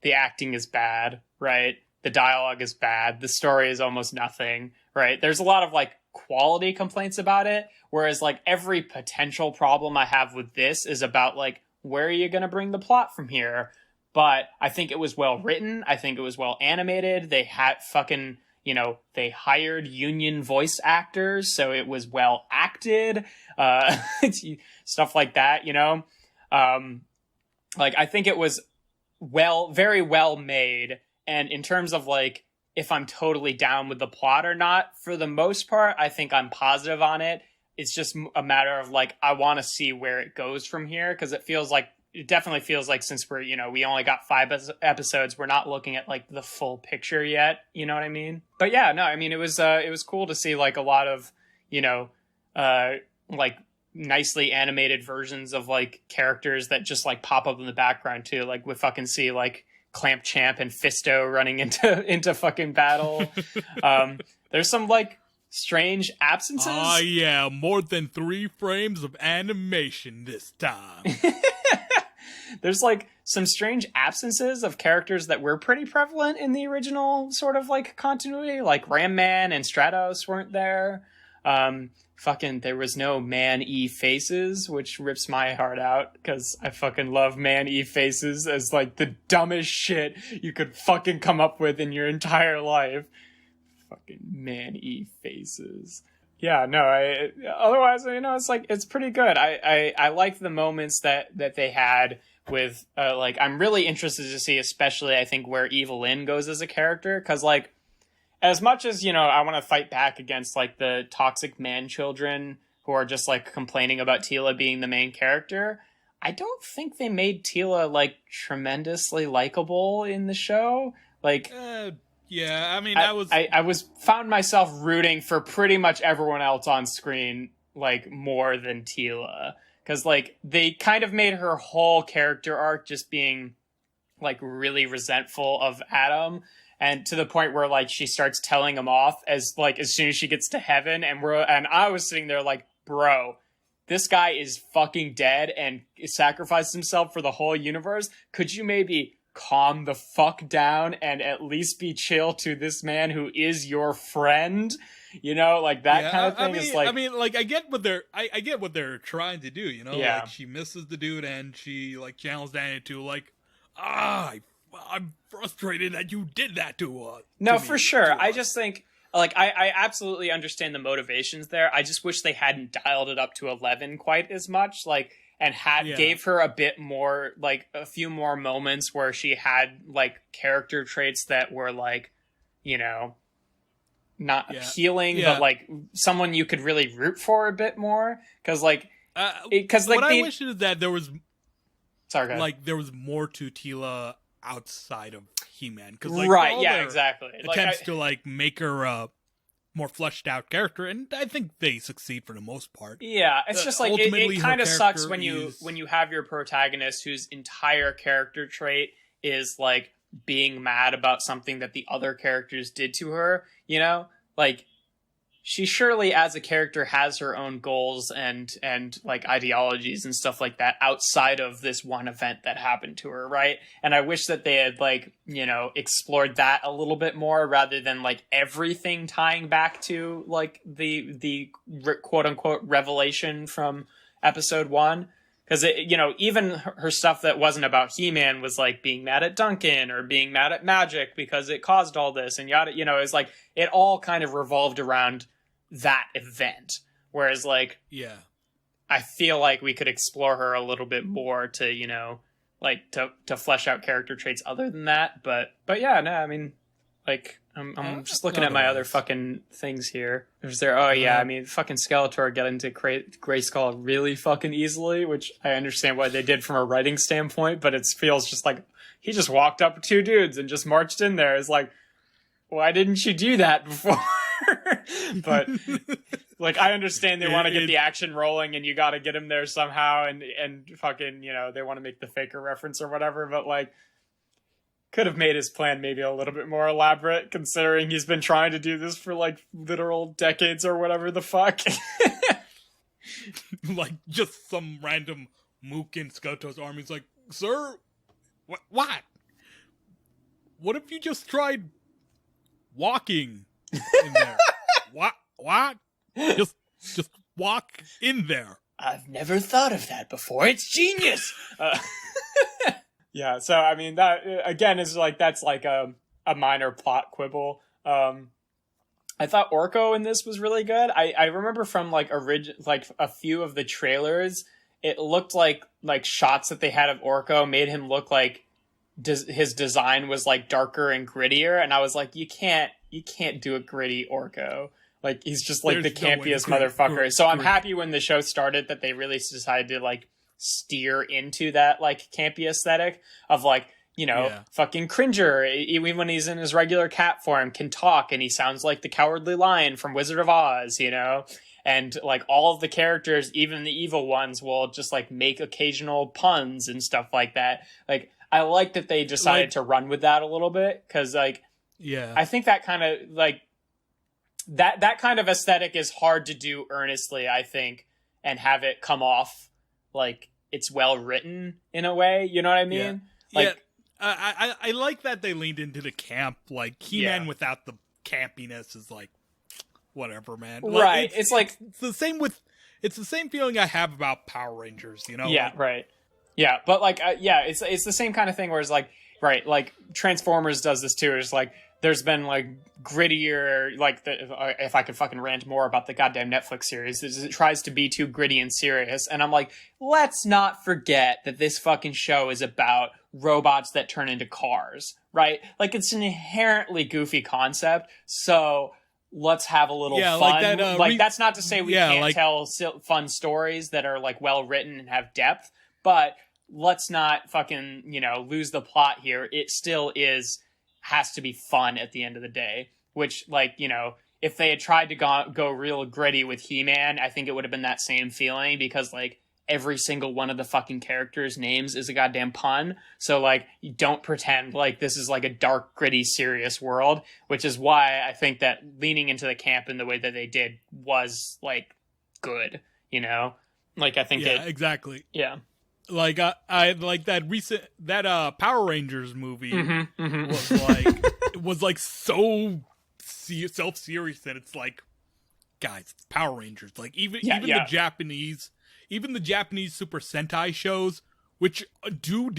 the acting is bad, right? The dialogue is bad. The story is almost nothing, right? There's a lot of like quality complaints about it. Whereas like every potential problem I have with this is about like, where are you going to bring the plot from here? But I think it was well written. I think it was well animated. They had fucking, they hired union voice actors. So it was well acted, stuff like that, like I think it was very well made. And in terms of like, if I'm totally down with the plot or not, for the most part, I think I'm positive on it. It's just a matter of like, I want to see where it goes from here. Cause it definitely feels like since we're, we only got 5 episodes, we're not looking at like the full picture yet. You know what I mean? But yeah, no, I mean, it was cool to see like a lot of, like nicely animated versions of like characters that just like pop up in the background too. Like we fucking see like Clamp Champ and Fisto running into fucking battle. There's some like strange absences. Oh yeah, more than 3 frames of animation this time. There's like some strange absences of characters that were pretty prevalent in the original sort of like continuity, like Ram Man and Stratos weren't there. There was no Man-E faces, which rips my heart out because I fucking love Man-E faces as like the dumbest shit you could fucking come up with in your entire life. Fucking Man-E faces. Yeah, no, otherwise, it's like, it's pretty good. I like the moments that they had with, like, I'm really interested to see, especially, I think, where Evelyn goes as a character, because, like, as much as, I want to fight back against, like, the toxic man children who are just, like, complaining about Tila being the main character, I don't think they made Tila, like, tremendously likable in the show. Like... yeah, I mean, I found myself rooting for pretty much everyone else on screen, like, more than Tila. Because, like, they kind of made her whole character arc just being, like, really resentful of Adam. And to the point where, like, she starts telling him off as soon as she gets to heaven. And I was sitting there like, bro, this guy is fucking dead and sacrificed himself for the whole universe. Could you maybe calm the fuck down and at least be chill to this man who is your friend? Like that kind of thing. I get what they're trying to do, Yeah. Like she misses the dude and she like channels Danny to like, I'm frustrated that you did that to us. No, for sure. I just think, like, I absolutely understand the motivations there. I just wish they hadn't dialed it up to 11 quite as much, like, and gave her a bit more, like, a few more moments where she had, like, character traits that were, like, not appealing, but like someone you could really root for a bit more. Because like, what I wish is that there was, sorry, go ahead. Like there was more to Teela outside of He-Man. Because like, exactly. Attempts to like make her a more fleshed out character, and I think they succeed for the most part. Yeah, it's just like it kind of sucks when you have your protagonist whose entire character trait is like being mad about something that the other characters did to her, you know? Like, she surely as a character has her own goals and like ideologies and stuff like that outside of this one event that happened to her, right? And I wish that they had like, you know, explored that a little bit more rather than like everything tying back to like the quote unquote revelation from episode 1. Because, you know, even her stuff that wasn't about He-Man was like being mad at Duncan or being mad at Magic because it caused all this and yada, you know, it's like it all kind of revolved around that event. Whereas like, I feel like we could explore her a little bit more to, you know, like to flesh out character traits other than that. But yeah, no, I mean, like, I'm just looking at my other fucking things here. Is there? Oh yeah, I mean, fucking Skeletor got into Grayskull really fucking easily, which I understand why they did from a writing standpoint, but it feels just like he just walked up to 2 dudes and just marched in there. It's like, why didn't you do that before? But like, I understand they want to get the action rolling, and you got to get him there somehow, and fucking, you know, they want to make the Faker reference or whatever, but like, could have made his plan maybe a little bit more elaborate, considering he's been trying to do this for like literal decades or whatever the fuck. Like just some random mook in Skeletor's army is like, sir, what? What if you just tried walking in there? What? Just walk in there. I've never thought of that before. It's genius. Yeah, so I mean that again is like that's like a minor plot quibble. I thought Orko in this was really good. I remember from like like a few of the trailers, it looked like shots that they had of Orko made him look like his design was like darker and grittier, and I was like, you can't do a gritty Orko. Like he's just like the campiest motherfucker. So I'm happy when the show started that they really decided to like steer into that like campy aesthetic of like, you know, fucking Cringer, even when he's in his regular cat form, can talk and he sounds like the Cowardly Lion from Wizard of Oz, you know? And like all of the characters, even the evil ones, will just like make occasional puns and stuff like that. Like I like that they decided to run with that a little bit, because like I think that kind of like that kind of aesthetic is hard to do earnestly, I think, and have it come off like it's well written in a way, you know what I mean? Like, I like that they leaned into the camp. Like He-Man without the campiness is like, whatever, man. Like, right? It's like it's the same with. It's the same feeling I have about Power Rangers. You know? Yeah, like, right. Yeah, but like, it's the same kind of thing where it's like, right, like Transformers does this too. It's like there's been like grittier, like if I could fucking rant more about the goddamn Netflix series, it tries to be too gritty and serious, and I'm like, let's not forget that this fucking show is about robots that turn into cars, right? Like it's an inherently goofy concept, so let's have a little fun. Like that, that's not to say we can't tell fun stories that are like well written and have depth, but let's not fucking, you know, lose the plot here. It still has to be fun at the end of the day, which, like, you know, if they had tried to go real gritty with He-Man, I think it would have been that same feeling, because like every single one of the fucking characters' names is a goddamn pun. So like, you don't pretend like this is like a dark, gritty, serious world, which is why I think that leaning into the camp in the way that they did was like good, you know? Like, I think exactly. Yeah. Like I like that Power Rangers movie was like so self-serious that it's like, guys, it's Power Rangers. Like even the Japanese Super Sentai shows, which do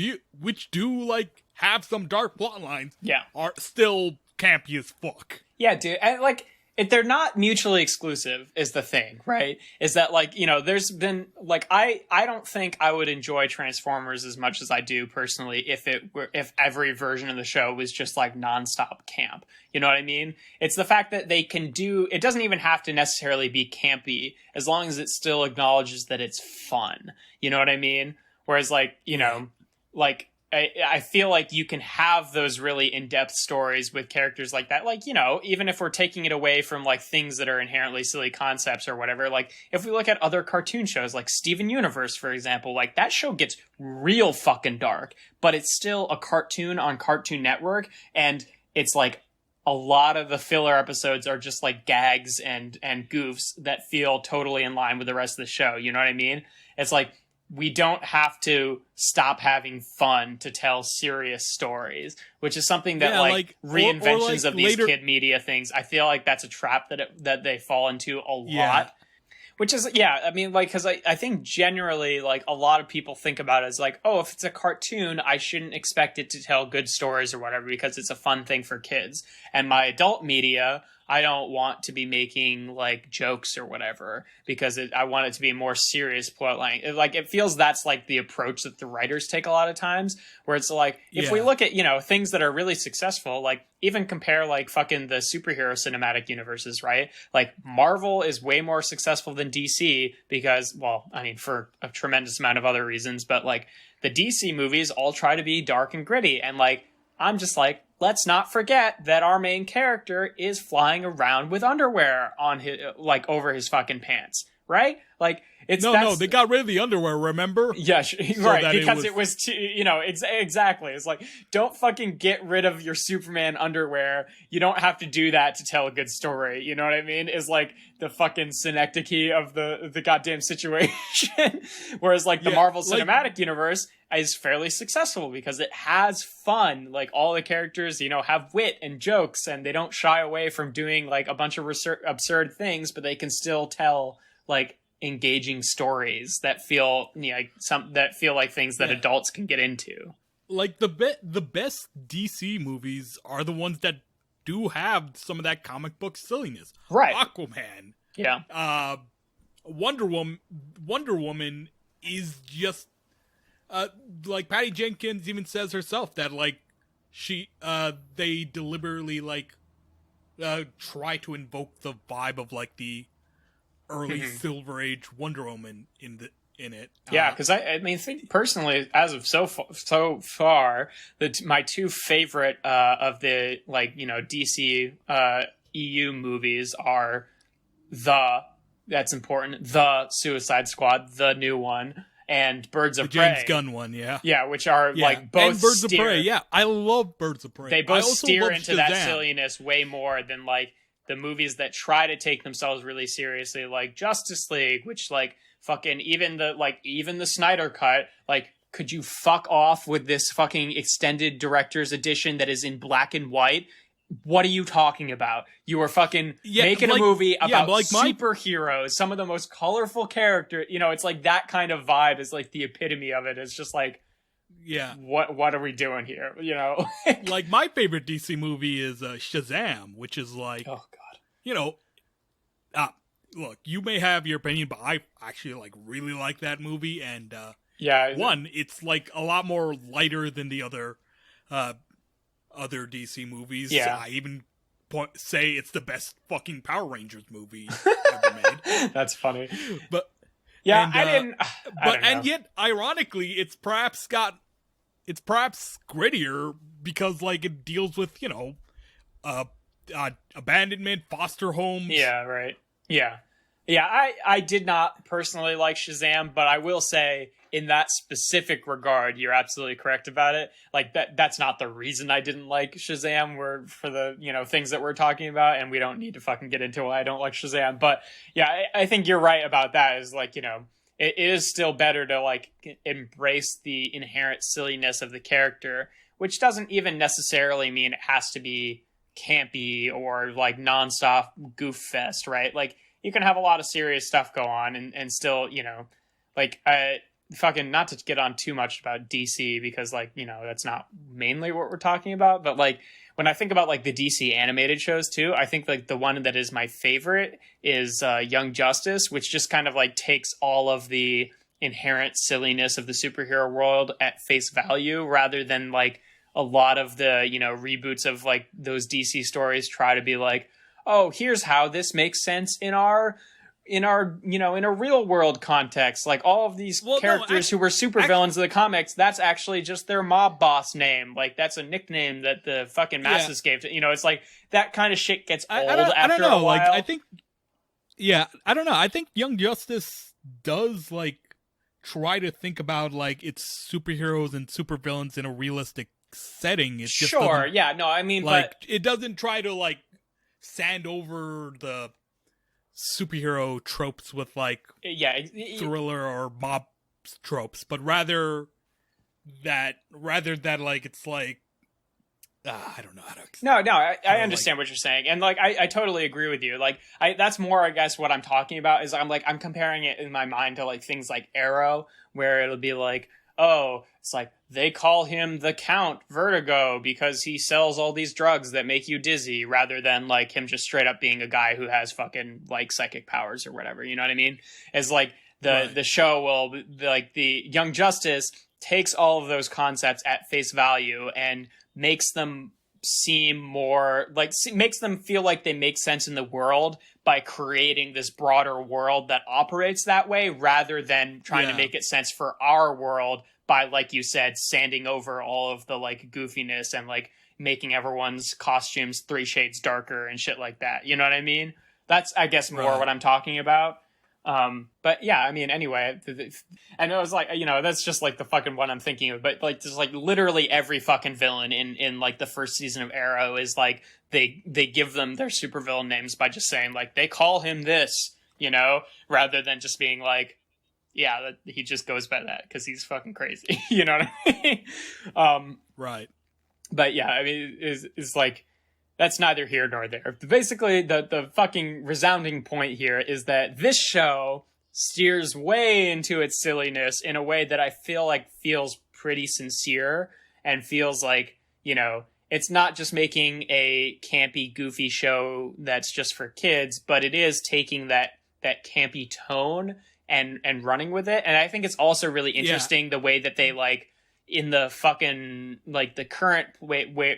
like have some dark plot lines, are still campy as fuck. Yeah, dude. And like, they're not mutually exclusive is the thing, right? Is that like, you know, there's been like I don't think I would enjoy Transformers as much as I do personally if every version of the show was just like nonstop camp. You know what I mean? It's the fact that they can do it doesn't even have to necessarily be campy as long as it still acknowledges that it's fun. You know what I mean? Whereas like, you know, like I feel like you can have those really in-depth stories with characters like that. Like, you know, even if we're taking it away from like things that are inherently silly concepts or whatever, like if we look at other cartoon shows like Steven Universe, for example, like that show gets real fucking dark, but it's still a cartoon on Cartoon Network. And it's like a lot of the filler episodes are just like gags and goofs that feel totally in line with the rest of the show. You know what I mean? It's like, we don't have to stop having fun to tell serious stories, which is something that reinventions of these kid media things. I feel like that's a trap that they fall into a lot, which is, I mean, like, cause I think generally like a lot of people think about it as like, oh, if it's a cartoon, I shouldn't expect it to tell good stories or whatever, because it's a fun thing for kids. And my adult media, I don't want to be making like jokes or whatever because I want it to be a more serious plot line. It feels that's like the approach that the writers take a lot of times, where it's like, if we look at, you know, things that are really successful, like even compare like fucking the superhero cinematic universes, right? Like Marvel is way more successful than DC because, well, I mean, for a tremendous amount of other reasons, but like the DC movies all try to be dark and gritty. And like, I'm just like, let's not forget that our main character is flying around with underwear on his, like, over his fucking pants, right? Like, it's no, they got rid of the underwear, remember? Yeah, right, because it was too, you know, it's exactly. It's like, don't fucking get rid of your Superman underwear. You don't have to do that to tell a good story. You know what I mean? Is like the fucking synecdoche of the goddamn situation. Whereas like the Marvel Cinematic Universe is fairly successful because it has fun. Like all the characters, you know, have wit and jokes, and they don't shy away from doing like a bunch of absurd things, but they can still tell like engaging stories that feel, you know, that feel like things that adults can get into. Like the best DC movies are the ones that do have some of that comic book silliness. Right. Aquaman. Yeah. Wonder Woman is just like Patty Jenkins even says herself that like they deliberately like try to invoke the vibe of like the early Silver Age Wonder Woman in it. Yeah, because I mean, think personally, as of so far, my two favorite of the like, you know, DC EU movies are that's important, the Suicide Squad, the new one, and Birds of Prey. James Gunn one, yeah, which are like both and Birds of Prey. Yeah, I love Birds of Prey. They both steer into that silliness way more than like the movies that try to take themselves really seriously, like Justice League, which like fucking even the Snyder cut, like, could you fuck off with this fucking extended director's edition that is in black and white? What are you talking about? You are fucking making a movie about superheroes, some of the most colorful characters. You know, it's like that kind of vibe is like the epitome of it. It's just like, what are we doing here? You know, like my favorite DC movie is Shazam, which is like, oh god, you know, look, you may have your opinion, but I actually like really like that movie, and it's like a lot more lighter than the other DC movies. Yeah, I even say it's the best fucking Power Rangers movie ever made. That's funny, but yeah, and, I don't know. And yet, ironically, it's perhaps grittier because like it deals with, you know, abandonment, foster homes. Yeah, right. Yeah. I did not personally like Shazam, but I will say in that specific regard, you're absolutely correct about it. Like that's not the reason I didn't like Shazam. For the, you know, things that we're talking about, and we don't need to fucking get into why I don't like Shazam. But yeah, I think you're right about that. Is like, you know, it is still better to like embrace the inherent silliness of the character, which doesn't even necessarily mean it has to be campy or like nonstop goof fest, right? Like you can have a lot of serious stuff go on and still, you know, like fucking, not to get on too much about DC, because like, you know, that's not mainly what we're talking about, but like when I think about like the DC animated shows too, I think like the one that is my favorite is Young Justice, which just kind of like takes all of the inherent silliness of the superhero world at face value, rather than like a lot of the, you know, reboots of like those DC stories try to be like, oh, here's how this makes sense in our you know, in a real world context. Like all of these characters who were supervillains of the comics, that's actually just their mob boss name. Like that's a nickname that the fucking masses gave to, you know, it's like that kind of shit gets old after a while. Like I think I don't know. I think Young Justice does like try to think about like its superheroes and supervillains in a realistic setting. It's just I mean, like but it doesn't try to like sand over the superhero tropes with like thriller or mob tropes, but rather that like it's like I don't know how to no I understand what you're saying, and like I totally agree with you. Like that's more, I guess, what I'm talking about is I'm comparing it in my mind to like things like Arrow, where it'll be like, oh, it's like they call him the Count Vertigo because he sells all these drugs that make you dizzy, rather than like him just straight up being a guy who has fucking like psychic powers or whatever. You know what I mean? As like the show will, like the Young Justice takes all of those concepts at face value and makes them seem more like, makes them feel like they make sense in the world by creating this broader world that operates that way, rather than trying to make it sense for our world by, like you said, sanding over all of the like goofiness and like making everyone's costumes 3 shades darker and shit like that. You know what I mean? That's, I guess, more what I'm talking about. But yeah, I mean, anyway, and it was like, you know, that's just like the fucking one I'm thinking of, but like, there's like literally every fucking villain in like the first season of Arrow is like, they give them their supervillain names by just saying like, they call him this, you know, rather than just being like, yeah, he just goes by that because he's fucking crazy. You know what I mean? Right. But yeah, I mean, it's like, that's neither here nor there. Basically, the fucking resounding point here is that this show steers way into its silliness in a way that I feel like feels pretty sincere, and feels like, you know, it's not just making a campy, goofy show that's just for kids, but it is taking that campy tone and running with it. And I think it's also really interesting the way that they like, in the fucking like the current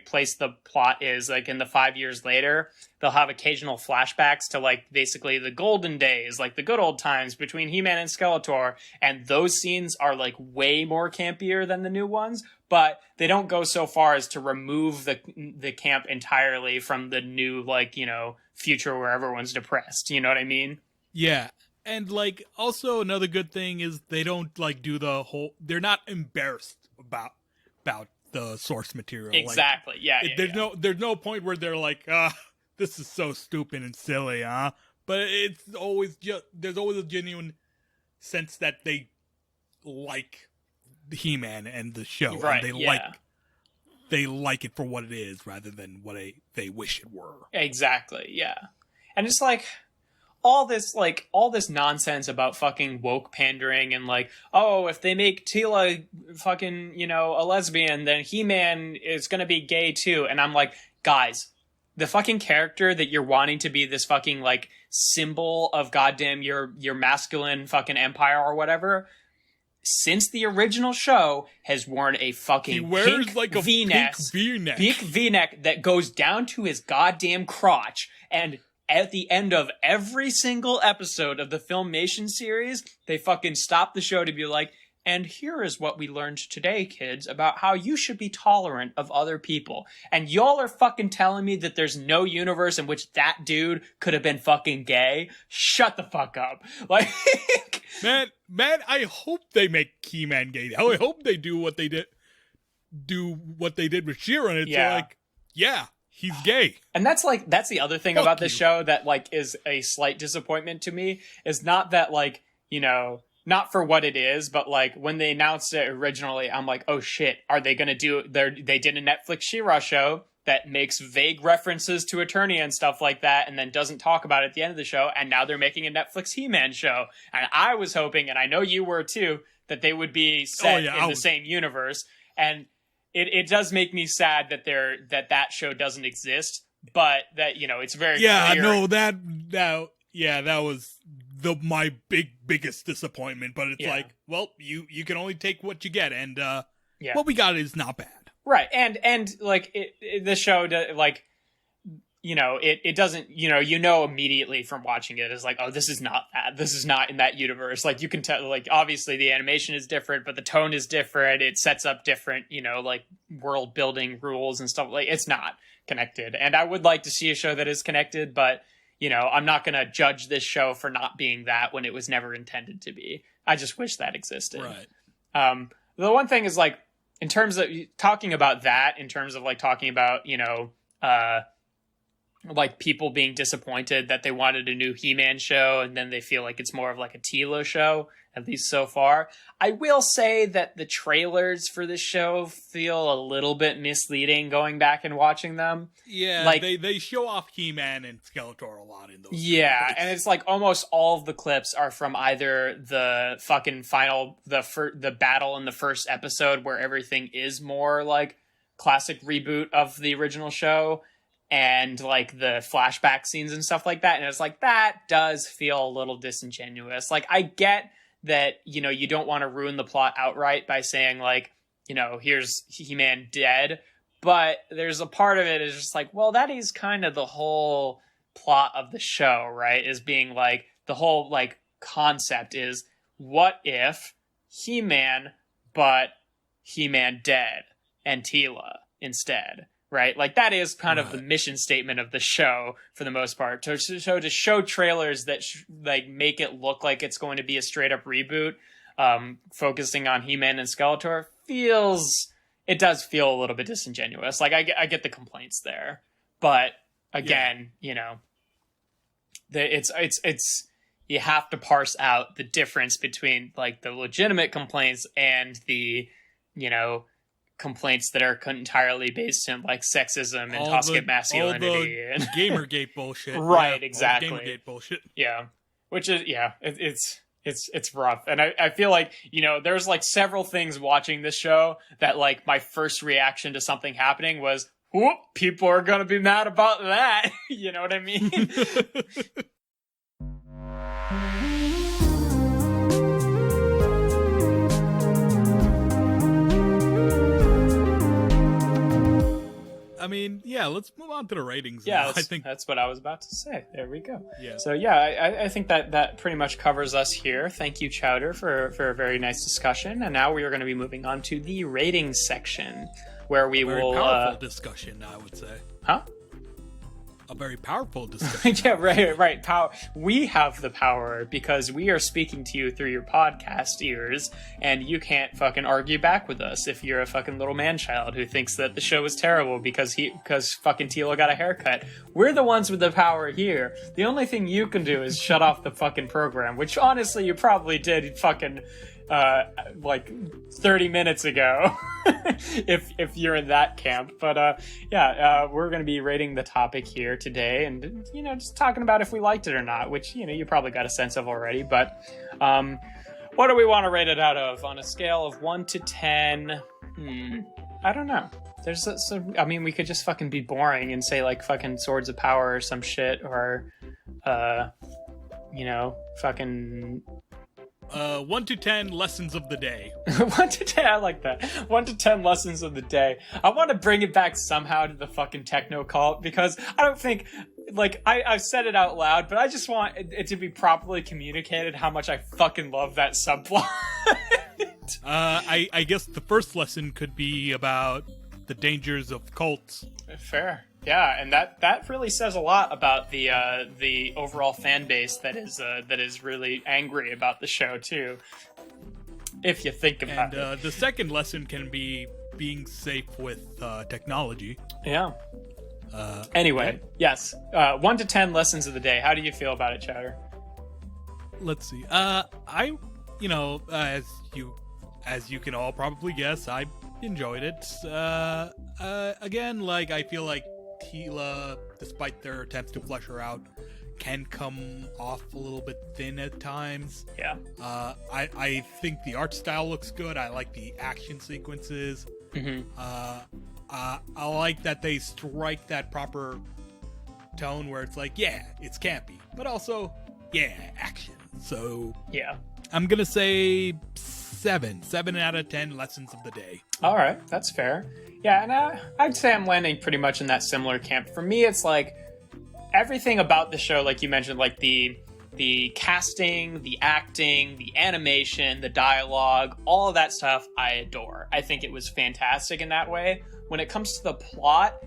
place the plot is, like in the 5 years later, they'll have occasional flashbacks to like basically the golden days, like the good old times between He-Man and Skeletor, and those scenes are like way more campier than the new ones, but they don't go so far as to remove the camp entirely from the new, like, you know, future where everyone's depressed. You know what I mean? Yeah. And like also another good thing is they don't like do the whole, they're not embarrassed about the source material. Exactly. Like, there's no point where they're like, this is so stupid and silly, huh? But it's always there's always a genuine sense that they like He-Man and the show. Right. And they like it for what it is rather than what they wish it were. Exactly. Yeah. And it's like, all this nonsense about fucking woke pandering and like, oh, if they make Teela fucking, you know, a lesbian, then He-Man is gonna be gay too. And I'm like, guys, the fucking character that you're wanting to be this fucking like symbol of goddamn your masculine fucking empire or whatever, since the original show has worn a fucking pink like a V-neck, pink V-neck that goes down to his goddamn crotch. And at the end of every single episode of the Filmation series, they fucking stop the show to be like, and here is what we learned today, kids, about how you should be tolerant of other people. And y'all are fucking telling me that there's no universe in which that dude could have been fucking gay? Shut the fuck up. Like, man, I hope they make He-Man gay. I hope they do what they did with She-Ra. It's like, yeah. He's gay. And that's the other thing about this show that like is a slight disappointment to me, is not that like, you know, not for what it is, but like when they announced it originally, I'm like, oh shit, are they going to do they did a Netflix She-Ra show that makes vague references to Eternia and stuff like that, and then doesn't talk about it at the end of the show, and now they're making a Netflix He-Man show. And I was hoping, and I know you were too, that they would be set in the same universe. And it does make me sad that that show doesn't exist, but that, it's very clear. No, that was my biggest disappointment. But it's like, well, you can only take what you get, and what we got is not bad. Right, and like the show, like, it doesn't, immediately from watching it is like, oh, this is not that. This is not in that universe. Like, you can tell, like, obviously the animation is different, but the tone is different. It sets up different, like, world building rules and stuff. Like, it's not connected. And I would like to see a show that is connected, but, I'm not going to judge this show for not being that when it was never intended to be. I just wish that existed. Right. The one thing is, like, in terms of talking about that, in terms of, like, talking about, like, people being disappointed that they wanted a new He-Man show and then they feel like it's more of like a Teela show, at least so far. I will say that the trailers for this show feel a little bit misleading going back and watching them. Yeah, like, they show off He-Man and Skeletor a lot in those. Yeah, clips. And it's like almost all of the clips are from either the fucking the battle in the first episode where everything is more like classic reboot of the original show, and like the flashback scenes and stuff like that. And it's like, that does feel a little disingenuous. Like, I get that, you don't want to ruin the plot outright by saying, like, here's He-Man dead. But there's a part of it is just like, well, that is kind of the whole plot of the show, right? Is being like, the whole like concept is, what if He-Man, but He-Man dead and Teela instead? Right, like that is kind of the mission statement of the show for the most part. To show trailers that like make it look like it's going to be a straight up reboot, focusing on He-Man and Skeletor, it does feel a little bit disingenuous. Like I get the complaints there, but again, it's you have to parse out the difference between like the legitimate complaints and the complaints that are entirely based in like sexism and toxic masculinity and Gamergate bullshit. Right, exactly. Gamergate bullshit. Yeah, which is it's rough, and I feel like there's like several things watching this show that like my first reaction to something happening was, whoop, people are gonna be mad about that. You know what I mean? I mean, let's move on to the ratings. Yeah, I think that's what I was about to say. There we go. Yeah. So I think that pretty much covers us here. Thank you, Chowder, for a very nice discussion. And now we are going to be moving on to the ratings section, where we will powerful discussion, I would say. Huh? A very powerful discussion. Yeah, right. Power. We have the power because we are speaking to you through your podcast ears, and you can't fucking argue back with us if you're a fucking little man-child who thinks that the show is terrible because fucking Teela got a haircut. We're the ones with the power here. The only thing you can do is shut off the fucking program, which honestly you probably did fucking like 30 minutes ago if you're in that camp. But we're going to be rating the topic here today and just talking about if we liked it or not, which you probably got a sense of already. But what do we want to rate it out of on a scale of 1 to 10? I don't know. We could just fucking be boring and say like fucking Swords of Power or some shit, or fucking 1 to 10 lessons of the day. 1 to 10, I like that. 1 to 10 lessons of the day. I want to bring it back somehow to the fucking techno cult, because I don't think, like, I've said it out loud, but I just want it to be properly communicated how much I fucking love that subplot. I guess the first lesson could be about the dangers of cults. Fair. Yeah, and that really says a lot about the overall fan base that is really angry about the show too. If you think about it. And the second lesson can be being safe with technology. Yeah. Anyway, yes. 1 to 10 lessons of the day. How do you feel about it, Chowder? Let's see. As you can all probably guess, I enjoyed it. Again, like, I feel like Teela, despite their attempts to flesh her out, can come off a little bit thin at times. Yeah. I think the art style looks good. I like the action sequences. Mm-hmm. I like that they strike that proper tone where it's like, yeah, it's campy, but also, yeah, action. So yeah, I'm gonna say 7 out of 10 lessons of the day. All right, that's fair. Yeah, and I'd say I'm landing pretty much in that similar camp. For me, it's like everything about the show, like you mentioned, like the casting, the acting, the animation, the dialogue, all of that stuff I adore. I think it was fantastic in that way. When it comes to the plot,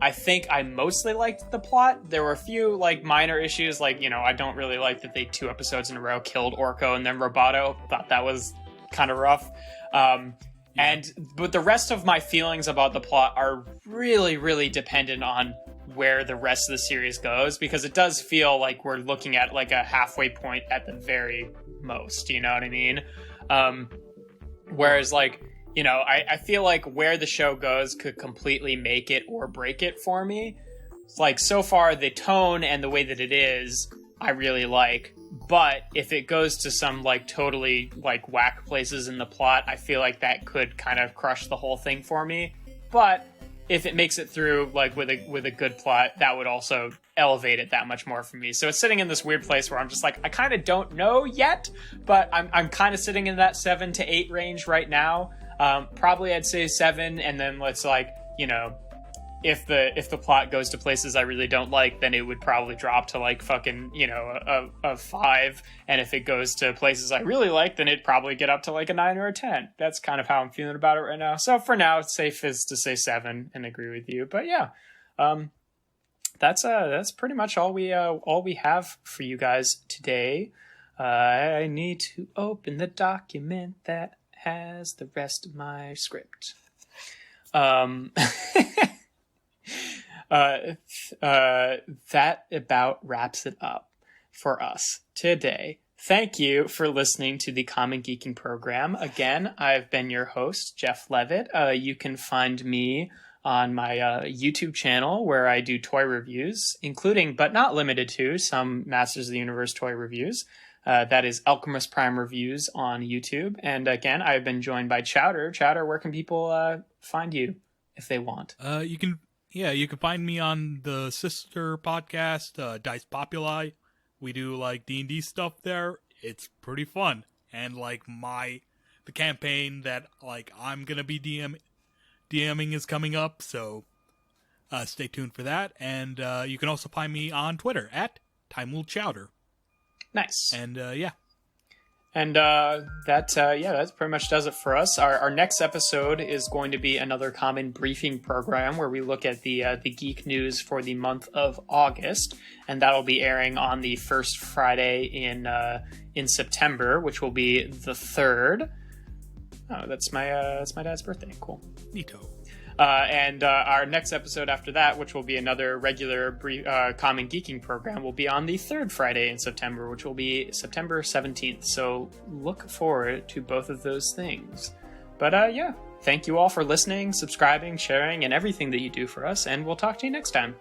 I think I mostly liked the plot. There were a few like minor issues, like, you know, I don't really like that they 2 episodes in a row killed Orko and then Roboto. Thought that was kind of rough. But the rest of my feelings about the plot are really, really dependent on where the rest of the series goes, because it does feel like we're looking at like a halfway point at the very most, you know what I mean? Whereas like, you know, I feel like where the show goes could completely make it or break it for me. It's like, so far, the tone and the way that it is, I really like. But if it goes to some like totally like whack places in the plot, I feel like that could kind of crush the whole thing for me. But if it makes it through like with a good plot, that would also elevate it that much more for me. So it's sitting in this weird place where I'm just like, I kind of don't know yet, but I'm kind of sitting in that 7 to 8 range right now. Probably I'd say 7, and then let's like, you know, if the plot goes to places I really don't like, then it would probably drop to like fucking, you know, a 5. And if it goes to places I really like, then it'd probably get up to like a 9 or a 10. That's kind of how I'm feeling about it right now. So for now, it's safe is to say 7 and agree with you. But yeah, that's pretty much all we have for you guys today. I need to open the document that has the rest of my script. That about wraps it up for us today. Thank you for listening to the Common Geeking program. Again, I've been your host, Jeff Leavitt. You can find me on my YouTube channel where I do toy reviews, including, but not limited to, some Masters of the Universe toy reviews. That is Alchemist Prime Reviews on YouTube. And again, I've been joined by Chowder. Chowder, where can people find you if they want? You can find me on the sister podcast, Dice Populi. We do like D&D stuff there. It's pretty fun. And like the campaign that like I'm gonna be DMing is coming up, so stay tuned for that. And you can also find me on Twitter at Taeemul Chowder. Nice. And yeah. And that pretty much does it for us. Our next episode is going to be another common briefing program where we look at the geek news for the month of August, and that'll be airing on the first Friday in September, which will be the 3rd. Oh, that's my dad's birthday. Cool. Neato. And our next episode after that, which will be another regular Common Geeking program, will be on the 3rd Friday in September, which will be September 17th. So look forward to both of those things. But yeah, thank you all for listening, subscribing, sharing, and everything that you do for us. And we'll talk to you next time.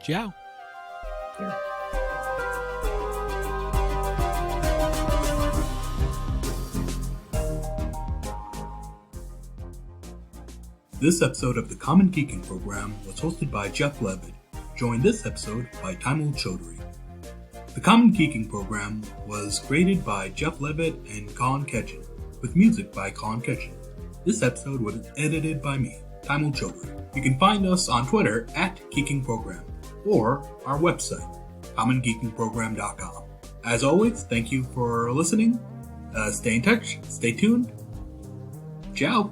Ciao. Here. This episode of the Common Geeking program was hosted by Jeff Leavitt, joined this episode by Taeemul Chowdhury. The Common Geeking program was created by Jeff Leavitt and Colin Ketchen, with music by Colin Ketchen. This episode was edited by me, Taeemul Chowdhury. You can find us on Twitter at Geeking Program, or our website, commongeekingprogram.com. As always, thank you for listening. Stay in touch, stay tuned. Ciao.